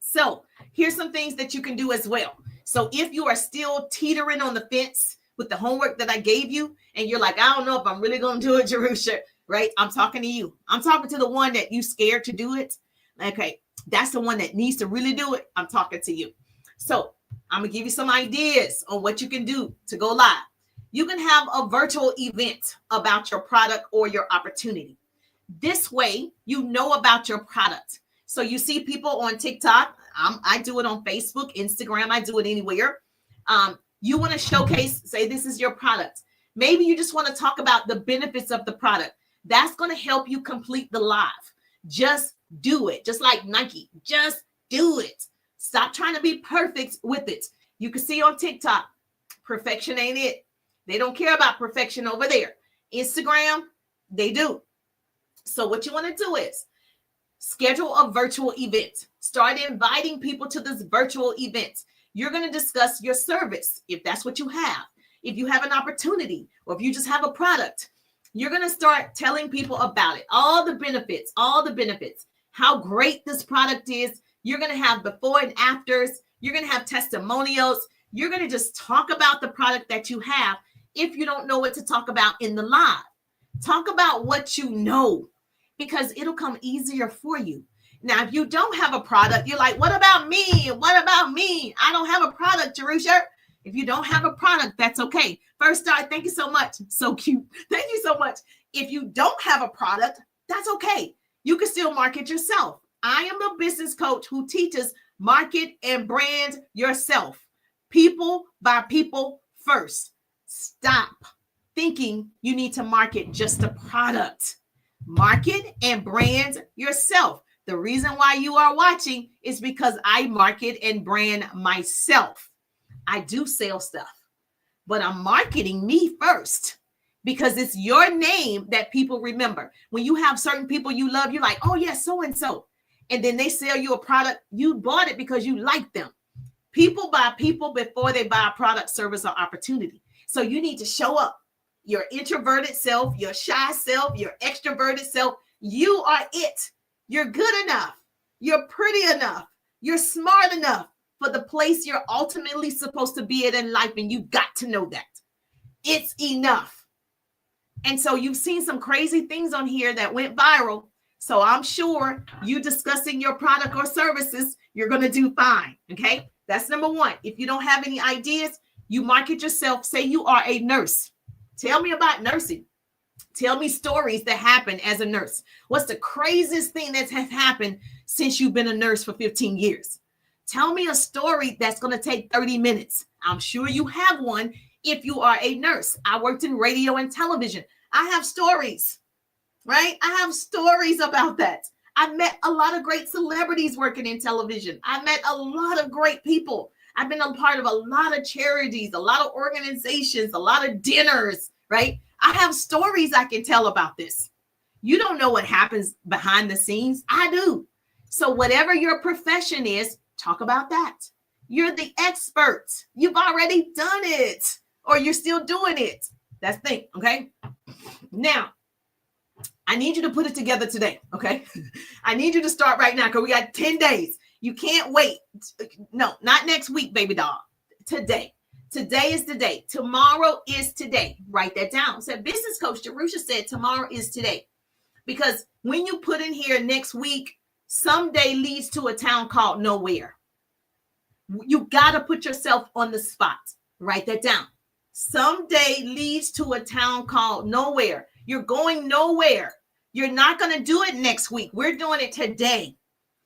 So here's some things that you can do as well. So if you are still teetering on the fence with the homework that I gave you, and you're like, I don't know if I'm really going to do it, Jerusha, right? I'm talking to you. I'm talking to the one that you scared to do it. Okay. That's the one that needs to really do it. I'm talking to you. So I'm going to give you some ideas on what you can do to go live. You can have a virtual event about your product or your opportunity. This way, you know about your product. So you see people on TikTok. I do it on Facebook, Instagram. I do it anywhere. You want to showcase, say this is your product. Maybe you just want to talk about the benefits of the product. That's going to help you complete the live. Just do it. Just like Nike. Just do it. Stop trying to be perfect with it. You can see on TikTok, perfection ain't it. They don't care about perfection over there. Instagram, they do. So what you want to do is schedule a virtual event. Start inviting people to this virtual event. You're going to discuss your service, if that's what you have. If you have an opportunity, or if you just have a product, you're going to start telling people about it. All the benefits, how great this product is. You're going to have before and afters. You're going to have testimonials. You're going to just talk about the product that you have. If you don't know what to talk about in the live, talk about what you know, because it'll come easier for you. Now, if you don't have a product, you're like, what about me? What about me? I don't have a product, Jerusha. If you don't have a product, that's okay. First Star, thank you so much. So cute. Thank you so much. If you don't have a product, that's okay. You can still market yourself. I am a business coach who teaches market and brand yourself. People by people first. Stop thinking you need to market just a product. Market and brand yourself. The reason why you are watching is because I market and brand myself. I do sell stuff, but I'm marketing me first because it's your name that people remember. When you have certain people you love, you're like, oh, yes, so-and-so. And then they sell you a product. You bought it because you like them. People buy people before they buy a product, service, or opportunity. So you need to show up. Your introverted self, your shy self, your extroverted self. You are it. You're good enough. You're pretty enough. You're smart enough for the place you're ultimately supposed to be in life. And you got to know that. It's enough. And so you've seen some crazy things on here that went viral. So I'm sure you discussing your product or services, you're going to do fine. Okay. That's number one. If you don't have any ideas, you market yourself. Say you are a nurse. Tell me about nursing. Tell me stories that happen as a nurse. What's the craziest thing that has happened since you've been a nurse for 15 years? Tell me a story that's going to take 30 minutes. I'm sure you have one if you are a nurse. I worked in radio and television. I have stories, right? I have stories about that. I met a lot of great celebrities working in television. I met a lot of great people. I've been a part of a lot of charities, a lot of organizations, a lot of dinners, right? I have stories I can tell about this. You don't know what happens behind the scenes. I do. So whatever your profession is, talk about that. You're the expert. You've already done it, or you're still doing it. That's the thing, okay? Now, I need you to put it together today, okay? I need you to start right now because we got 10 days. You can't wait. No, not next week, baby doll. Today. Today is the day. Tomorrow is today. Write that down. So business coach Jerusha said tomorrow is today. Because when you put in here next week, Someday leads to a town called nowhere. You got to put yourself on the spot. Write that down. Someday leads to a town called nowhere. You're going nowhere. You're not going to do it next week. We're doing it today.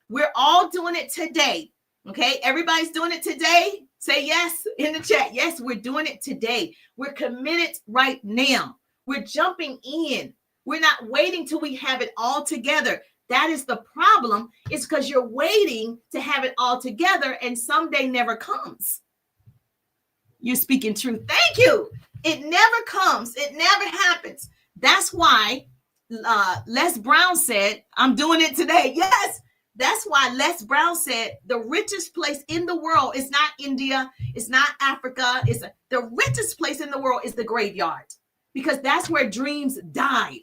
We're all doing it today. Okay, everybody's doing it today. Say yes in the chat. Yes, we're doing it today. We're committed right now. We're jumping in. We're not waiting till we have it all together. That is the problem. It's because you're waiting to have it all together and someday never comes. You're speaking truth. Thank you. It never comes. It never happens. That's why Les Brown said, I'm doing it today. Yes. That's why Les Brown said the richest place in the world is not India. It's not Africa. The richest place in the world is the graveyard, because that's where dreams died.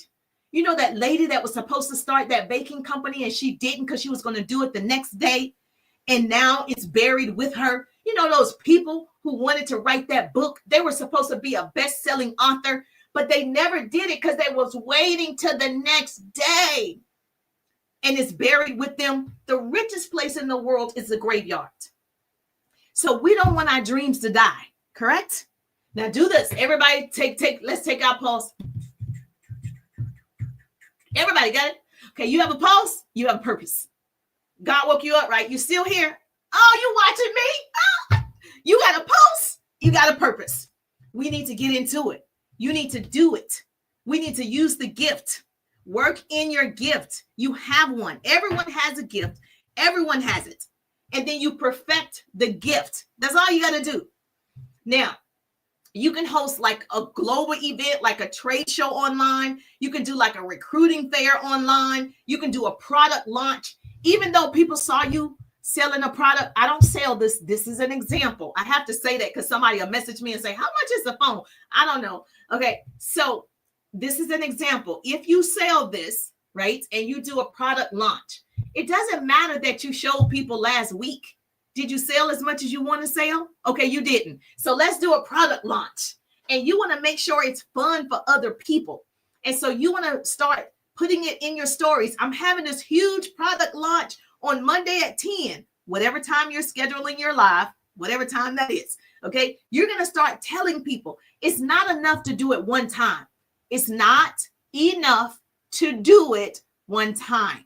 You know that lady that was supposed to start that baking company and she didn't because she was going to do it the next day. And now it's buried with her. You know, those people who wanted to write that book, they were supposed to be a best-selling author, but they never did it because they was waiting till the next day. And it's buried with them. The richest place in the world is the graveyard. So we don't want our dreams to die, correct? Now do this. Everybody let's take our pulse. Everybody got it? Okay, you have a pulse, you have a purpose. God woke you up, right? You still here? Oh, you watching me? Oh, you got a pulse, you got a purpose. We need to get into it. You need to do it. We need to use the gift. Work in your gift. You have one. Everyone has a gift. Everyone has it. And then you perfect the gift. That's all you got to do. Now, you can host like a global event, like a trade show online. You can do like a recruiting fair online. You can do a product launch. Even though people saw you selling a product, I don't sell this. This is an example. I have to say that because somebody will message me and say, how much is the phone? I don't know. Okay, so this is an example. If you sell this, right, and you do a product launch, it doesn't matter that you showed people last week. Did you sell as much as you want to sell? Okay, you didn't. So let's do a product launch. And you want to make sure it's fun for other people. And so you want to start putting it in your stories. I'm having this huge product launch on Monday at 10, whatever time you're scheduling your live, whatever time that is. Okay, you're going to start telling people it's not enough to do it one time. It's not enough to do it one time.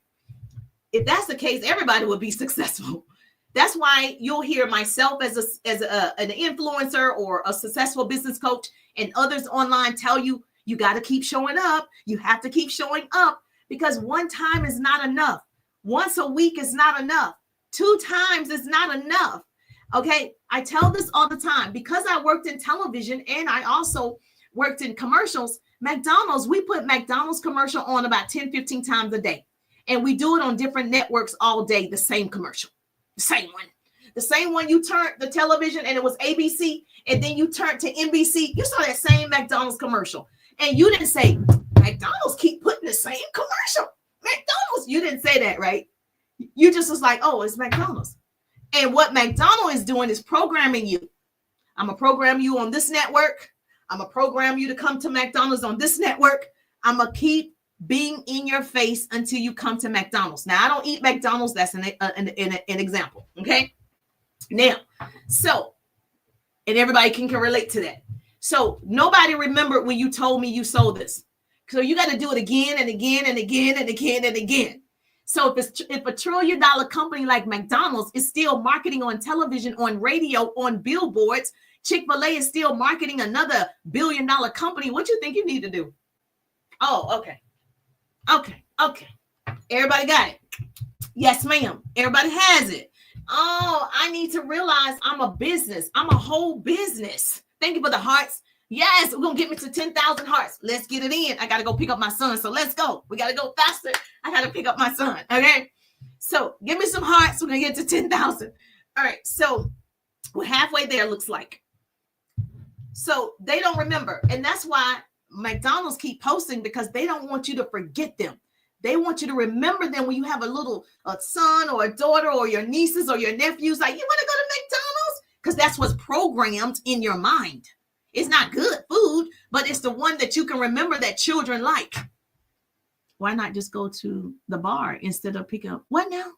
If that's the case, everybody would be successful. That's why you'll hear myself as an influencer or a successful business coach and others online tell you, you got to keep showing up. You have to keep showing up because one time is not enough. Once a week is not enough. 2 times is not enough. Okay, I tell this all the time because I worked in television and I also worked in commercials. McDonald's, we put McDonald's commercial on about 10, 15 times a day. And we do it on different networks all day, the same commercial, the same one. The same one you turned the television and it was ABC, and then you turned to NBC. You saw that same McDonald's commercial. And you didn't say, McDonald's keep putting the same commercial. McDonald's, you didn't say that, right? You just was like, oh, it's McDonald's. And what McDonald's is doing is programming you. I'm going to program you on this network. I'm going to program you to come to McDonald's on this network. I'm going to keep being in your face until you come to McDonald's. Now, I don't eat McDonald's. That's an example. Okay. Now, so, and everybody can relate to that. So nobody remembered when you told me you sold this. So you got to do it again and again and again and again and again. So if a $1 trillion company like McDonald's is still marketing on television, on radio, on billboards, Chick-fil-A is still marketing another $1 billion company, what you think you need to do? Oh, okay. Okay. Everybody got it? Yes, ma'am. Everybody has it. Oh, I need to realize I'm a business. I'm a whole business. Thank you for the hearts. Yes, we're going to get me to 10,000 hearts. Let's get it in. I got to go pick up my son. So let's go. We got to go faster. I got to pick up my son. Okay. So give me some hearts. We're going to get to 10,000. All right. So we're halfway there, looks like. So they don't remember. And that's why McDonald's keep posting, because they don't want you to forget them. They want you to remember them when you have a son or a daughter or your nieces or your nephews. Like, you want to go to McDonald's? Because that's what's programmed in your mind. It's not good food, but it's the one that you can remember that children like. Why not just go to the bar instead of picking up? What now?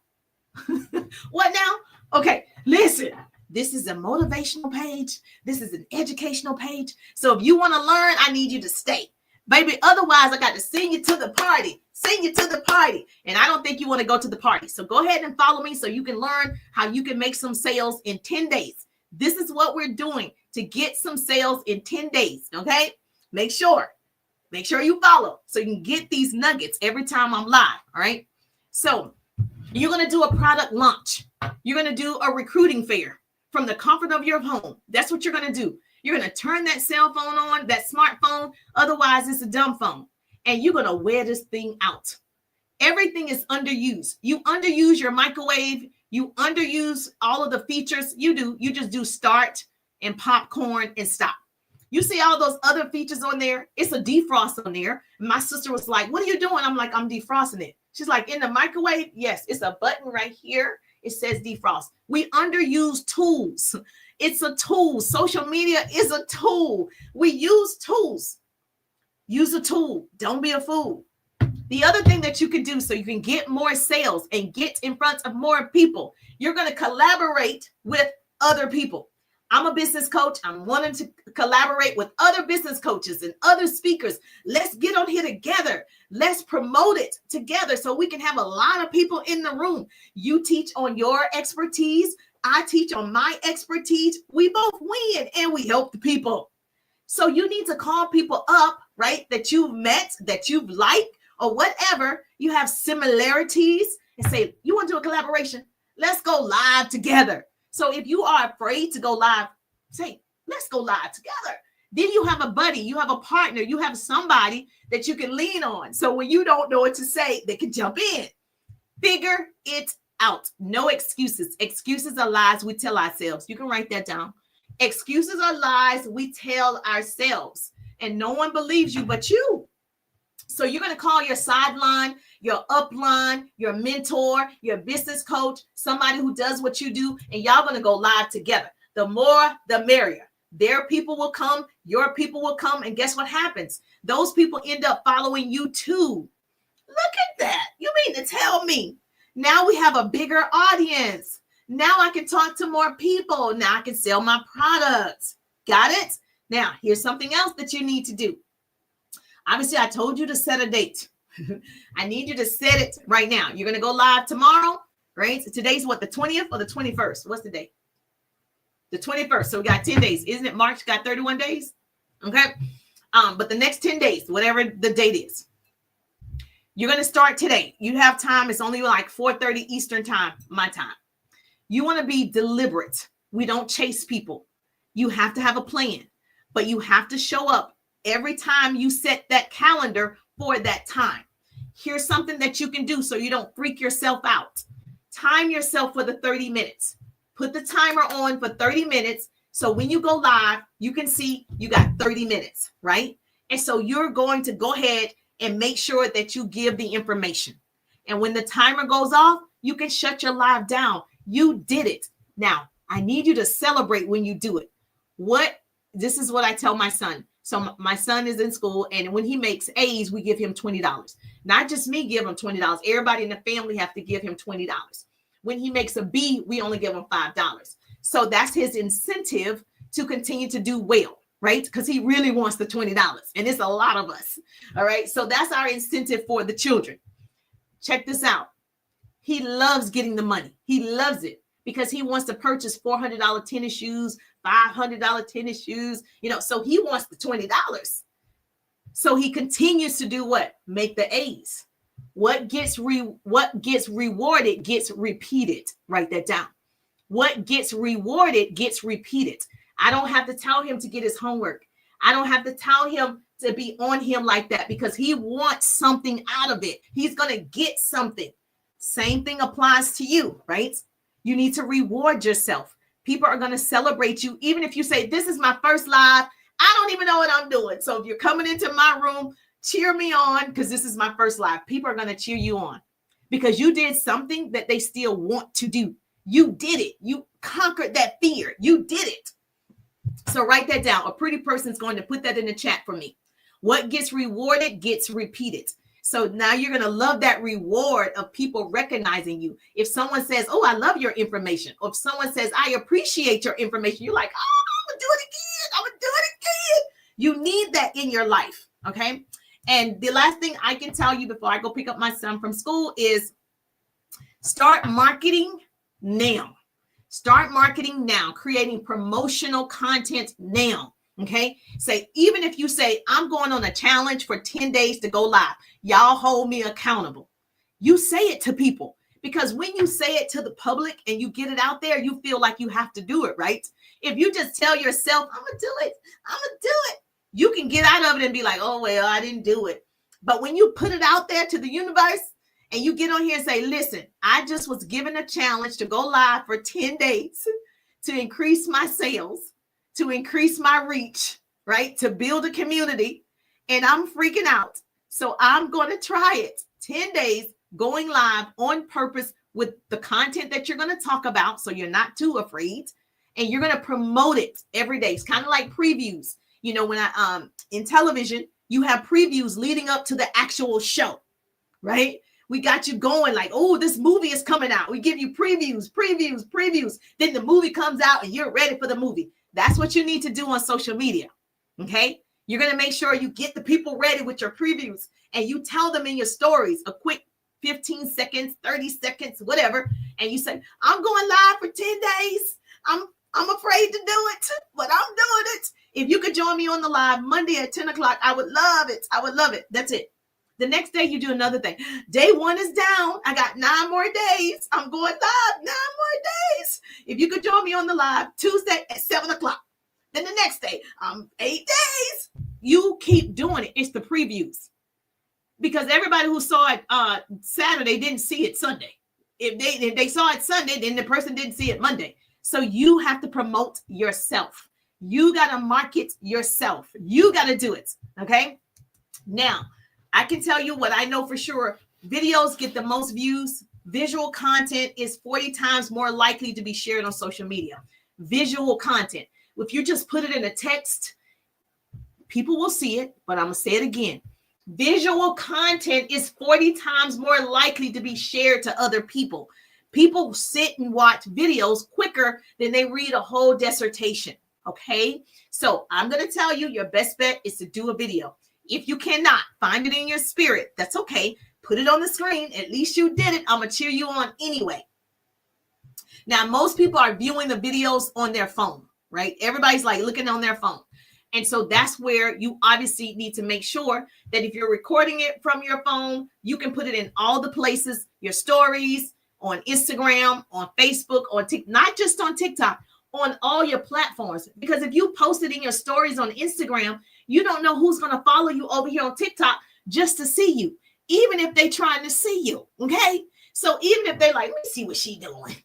What now? Okay, listen. This is a motivational page. This is an educational page. So if you want to learn, I need you to stay. Baby, otherwise I got to send you to the party. Send you to the party. And I don't think you want to go to the party. So go ahead and follow me so you can learn how you can make some sales in 10 days. This is what we're doing to get some sales in 10 days. Okay? Make sure you follow so you can get these nuggets every time I'm live. All right? So you're going to do a product launch. You're going to do a recruiting fair from the comfort of your home. That's what you're going to do. You're going to turn that cell phone on, that smartphone. Otherwise, it's a dumb phone. And you're going to wear this thing out. Everything is underused. You underuse your microwave. You underuse all of the features. You just do start and popcorn and stop. You see all those other features on there? It's a defrost on there. My sister was like, what are you doing? I'm like, I'm defrosting it. She's like, in the microwave? Yes, it's a button right here. It says defrost. We underuse tools. It's a tool. Social media is a tool. We use tools. Use a tool. Don't be a fool. The other thing that you can do so you can get more sales and get in front of more people, you're going to collaborate with other people. I'm a business coach. I'm wanting to collaborate with other business coaches and other speakers. Let's get on here together. Let's promote it together so we can have a lot of people in the room. You teach on your expertise. I teach on my expertise. We both win and we help the people. So you need to call people up, right, that you've met, that you've liked, or whatever. You have similarities and say, you want to do a collaboration? Let's go live together. So if you are afraid to go live, say, let's go live together. Then you have a buddy, you have a partner, you have somebody that you can lean on. So when you don't know what to say, they can jump in. Figure it out. No excuses. Excuses are lies we tell ourselves. You can write that down. Excuses are lies we tell ourselves. And no one believes you but you. So you're going to call your sideline, your upline, your mentor, your business coach, somebody who does what you do, and y'all going to go live together. The more, the merrier. Their people will come, your people will come, and guess what happens? Those people end up following you too. Look at that. You mean to tell me now we have a bigger audience? Now I can talk to more people. Now I can sell my products. Got it? Now, here's something else that you need to do. Obviously, I told you to set a date. I need you to set it right now. You're going to go live tomorrow, right? So today's what, the 20th or the 21st? What's the date? The 21st. So we got 10 days. Isn't it March? Got 31 days? Okay. But the next 10 days, whatever the date is, you're going to start today. You have time. It's only like 4:30 Eastern time, my time. You want to be deliberate. We don't chase people. You have to have a plan, but you have to show up every time you set that calendar for that time. Here's something that you can do so you don't freak yourself out. Time yourself for the 30 minutes. Put the timer on for 30 minutes. So when you go live, you can see you got 30 minutes, right? And so you're going to go ahead and make sure that you give the information. And when the timer goes off, you can shut your live down. You did it. Now, I need you to celebrate when you do it. This is what I tell my son. So my son is in school, and when he makes A's, we give him $20. Not just me give him $20. Everybody in the family have to give him $20. When he makes a B, we only give him $5. So that's his incentive to continue to do well, right? Because he really wants the $20, and it's a lot of us. All right. So that's our incentive for the children. Check this out. He loves getting the money. He loves it because he wants to purchase $400 tennis shoes, $500 tennis shoes, so he wants the $20. So he continues to do what? Make the A's. What gets rewarded gets repeated. Write that down. What gets rewarded gets repeated. I don't have to tell him to get his homework. I don't have to tell him to be on him like that because he wants something out of it. He's going to get something. Same thing applies to you, right? You need to reward yourself. People are going to celebrate you. Even if you say, this is my first live, I don't even know what I'm doing. So if you're coming into my room, cheer me on because this is my first live. People are going to cheer you on because you did something that they still want to do. You did it. You conquered that fear. You did it. So write that down. A pretty person's going to put that in the chat for me. What gets rewarded gets repeated. So now you're going to love that reward of people recognizing you. If someone says, oh, I love your information, or if someone says, I appreciate your information, you're like, oh, I'm going to do it again. I'm going to do it again. You need that in your life. Okay. And the last thing I can tell you before I go pick up my son from school is start marketing now. Start marketing now, creating promotional content now. Okay. Say, even if you say, I'm going on a challenge for 10 days to go live, y'all hold me accountable. You say it to people, because when you say it to the public and you get it out there, you feel like you have to do it, right? If you just tell yourself, I'm going to do it, I'm going to do it, you can get out of it and be like, oh, well, I didn't do it. But when you put it out there to the universe and you get on here and say, listen, I just was given a challenge to go live for 10 days to increase my sales, to increase my reach, right? To build a community, and I'm freaking out. So I'm going to try it. 10 days going live on purpose with the content that you're going to talk about. So you're not too afraid, and you're going to promote it every day. It's kind of like previews. You know, when in television, you have previews leading up to the actual show, right? We got you going like, oh, this movie is coming out. We give you previews. Then the movie comes out and you're ready for the movie. That's what you need to do on social media. Okay. You're going to make sure you get the people ready with your previews, and you tell them in your stories a quick 15 seconds, 30 seconds, whatever. And you say, I'm going live for 10 days. I'm afraid to do it, but I'm doing it. If you could join me on the live Monday at 10 o'clock, I would love it. I would love it. That's it. The next day you do another thing. Day 1 is down. I got 9 more days. I'm going live 9 more days. If you could join me on the live Tuesday at 7 o'clock. Then the next day, 8 days. You keep doing it. It's the previews. Because everybody who saw it Saturday didn't see it Sunday. If they saw it Sunday, then the person didn't see it Monday. So you have to promote yourself. You got to market yourself. You got to do it. Okay. Now, I can tell you what I know for sure. Videos get the most views. Visual content is 40 times more likely to be shared on social media. Visual content. If you just put it in a text, people will see it, but I'm going to say it again. Visual content is 40 times more likely to be shared to other people. People sit and watch videos quicker than they read a whole dissertation. Okay. So I'm going to tell you, your best bet is to do a video. If you cannot find it in your spirit, that's okay. Put it on the screen. At least you did it. I'm going to cheer you on anyway. Now, most people are viewing the videos on their phone, right? Everybody's like looking on their phone. And so that's where you obviously need to make sure that if you're recording it from your phone, you can put it in all the places, your stories, on Instagram, on Facebook, on TikTok, not just on TikTok, on all your platforms. Because if you post it in your stories on Instagram, you don't know who's going to follow you over here on TikTok just to see you, even if they're trying to see you. Okay. So even if they're like, let me see what she's doing.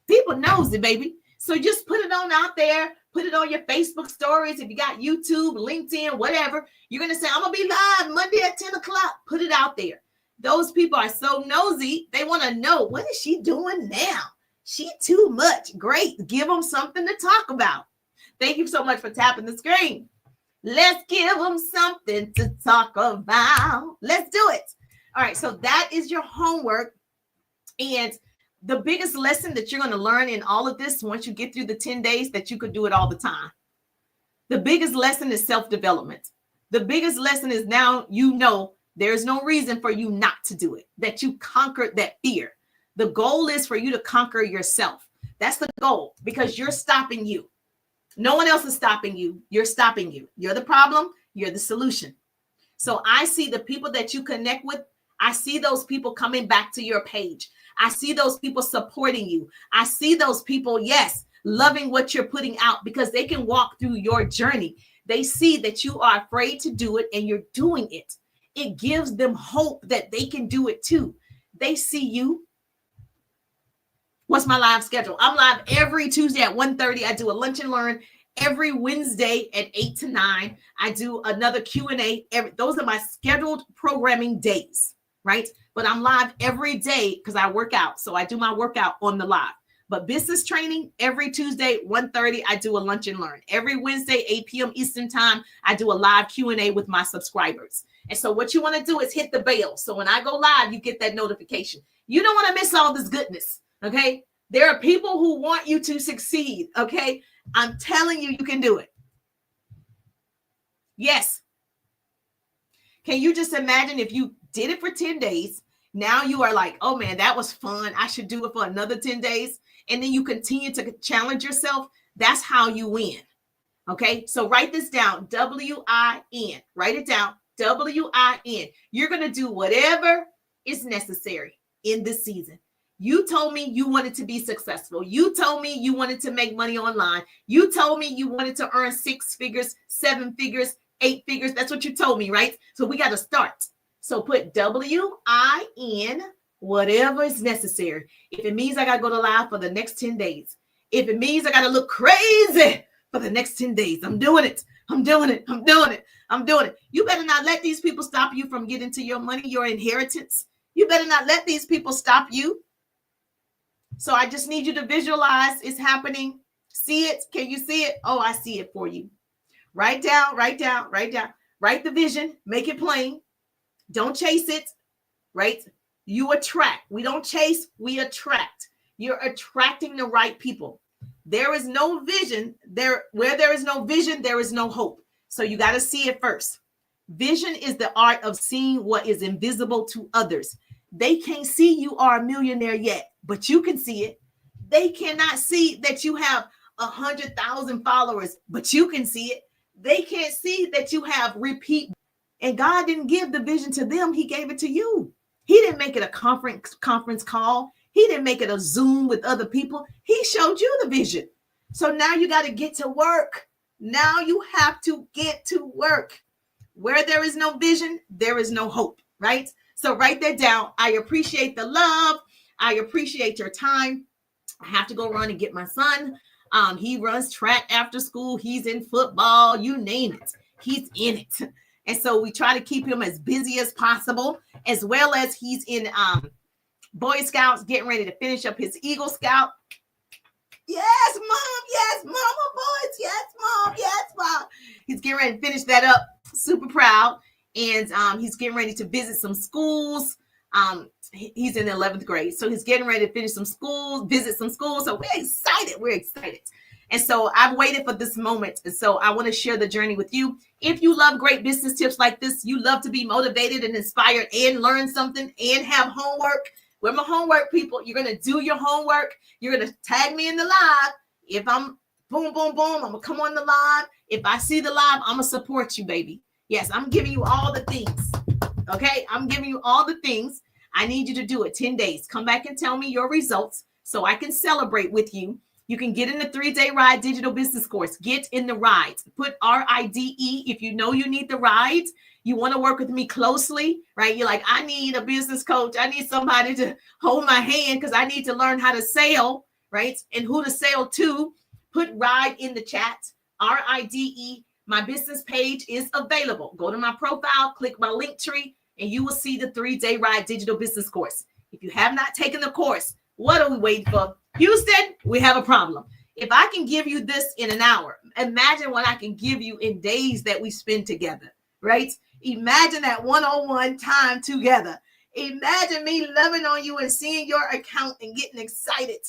People knows it, baby. So just put it on out there, put it on your Facebook stories. If you got YouTube, LinkedIn, whatever, you're going to say, I'm going to be live Monday at 10 o'clock. Put it out there. Those people are so nosy. They want to know, what is she doing now? She too much. Great. Give them something to talk about. Thank you so much for tapping the screen. Let's give them something to talk about. Let's do it. All right. So that is your homework. And the biggest lesson that you're going to learn in all of this, once you get through the 10 days, that you could do it all the time. The biggest lesson is self-development. The biggest lesson is now you know there's no reason for you not to do it, that you conquered that fear. The goal is for you to conquer yourself. That's the goal, because you're stopping you. No one else is stopping you. You're stopping you. You're the problem. You're the solution. So I see the people that you connect with. I see those people coming back to your page. I see those people supporting you. I see those people, yes, loving what you're putting out, because they can walk through your journey. They see that you are afraid to do it and you're doing it. It gives them hope that they can do it too. They see you. What's my live schedule? I'm live every Tuesday at 1:30. I do a lunch and learn every Wednesday at 8 to 9. I do another Q&A. Those are my scheduled programming days, right? But I'm live every day because I work out. So I do my workout on the live. But business training, every Tuesday, 1:30, I do a lunch and learn. Every Wednesday, 8 p.m. Eastern time, I do a live Q&A with my subscribers. And so what you want to do is hit the bell. So when I go live, you get that notification. You don't want to miss all this goodness, okay? There are people who want you to succeed, okay? I'm telling you, you can do it. Yes. Can you just imagine if you did it for 10 days, now you are like, oh man, that was fun. I should do it for another 10 days. And then you continue to challenge yourself. That's how you win. Okay. So write this down. W-I-N. Write it down. W-I-N. You're going to do whatever is necessary in this season. You told me you wanted to be successful. You told me you wanted to make money online. You told me you wanted to earn 6 figures, 7 figures, 8 figures. That's what you told me, right? So we got to start. So put W-I-N, whatever is necessary. If it means I got to go to live for the next 10 days, if it means I got to look crazy for the next 10 days, I'm doing it. I'm doing it. I'm doing it. I'm doing it. You better not let these people stop you from getting to your money, your inheritance. You better not let these people stop you. So I just need you to visualize it's happening. See it. Can you see it? Oh, I see it for you. Write down, write down, write down. Write the vision. Make it plain. Don't chase it, right? You attract. We don't chase, we attract. You're attracting the right people. There is no vision. Where there is no vision, there is no hope. So you got to see it first. Vision is the art of seeing what is invisible to others. They can't see you are a millionaire yet, but you can see it. They cannot see that you have 100,000 followers, but you can see it. They can't see that you have repeat. And God didn't give the vision to them. He gave it to you. He didn't make it a conference call. He didn't make it a Zoom with other people. He showed you the vision. So now you got to get to work. Now you have to get to work. Where there is no vision, there is no hope, right? So write that down. I appreciate the love. I appreciate your time. I have to go run and get my son. He runs track after school. He's in football. You name it. He's in it. And so we try to keep him as busy as possible, as well as he's in Boy Scouts, getting ready to finish up his Eagle Scout. Yes, Mom. Yes, Mama boys. Yes, Mom. Yes, Mom. He's getting ready to finish that up. Super proud. And he's getting ready to visit some schools. He's in the 11th grade. So he's getting ready to finish some schools, visit some schools. So we're excited. We're excited. And so I've waited for this moment. And so I want to share the journey with you. If you love great business tips like this, you love to be motivated and inspired and learn something and have homework. We're my homework people. You're going to do your homework. You're going to tag me in the live. If I'm boom, boom, boom, I'm going to come on the live. If I see the live, I'm going to support you, baby. Yes, I'm giving you all the things. Okay, I'm giving you all the things. I need you to do it 10 days. Come back and tell me your results so I can celebrate with you. You can get in the 3-day ride digital business course. Get in the ride. Put RIDE if you know you need the ride. You want to work with me closely, right? You're like, I need a business coach. I need somebody to hold my hand because I need to learn how to sell, right? And who to sell to. Put ride in the chat. RIDE. My business page is available. Go to my profile, click my link tree, and you will see the 3-day ride digital business course. If you have not taken the course, what are we waiting for? Houston, we have a problem. If I can give you this in an hour, imagine what I can give you in days that we spend together, right? Imagine that one-on-one time together. Imagine me loving on you and seeing your account and getting excited.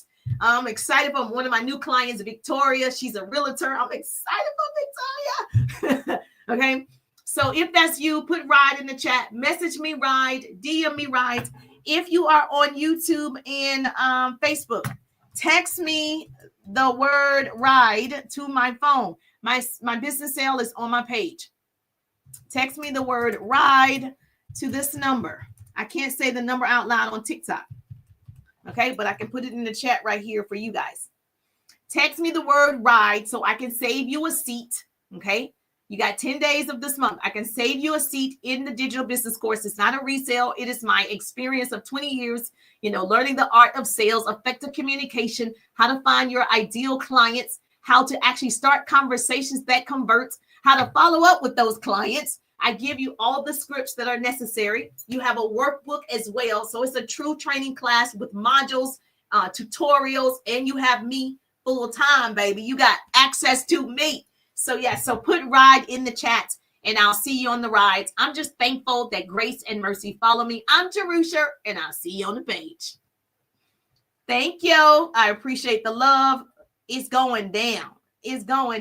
I'm excited for one of my new clients, Victoria. She's a realtor. I'm excited for Victoria. Okay. So if that's you, put ride in the chat, message me ride, DM me ride. If you are on YouTube and Facebook, text me the word ride to my phone. My business sale is on my page. Text me the word ride to this number. I can't say the number out loud on TikTok. Okay, but I can put it in the chat right here for you guys. Text me the word ride so I can save you a seat. Okay, you got 10 days of this month. I can save you a seat in the digital business course. It's not a resale. It is my experience of 20 years, learning the art of sales, effective communication, how to find your ideal clients, how to actually start conversations that convert, how to follow up with those clients. I give you all the scripts that are necessary. You have a workbook as well. So it's a true training class with modules, tutorials, and you have me full time, baby. You got access to me. So yeah, so put ride in the chat and I'll see you on the rides. I'm just thankful that grace and mercy follow me. I'm Jerusha, and I'll see you on the page. Thank you. I appreciate the love. It's going down. It's going down.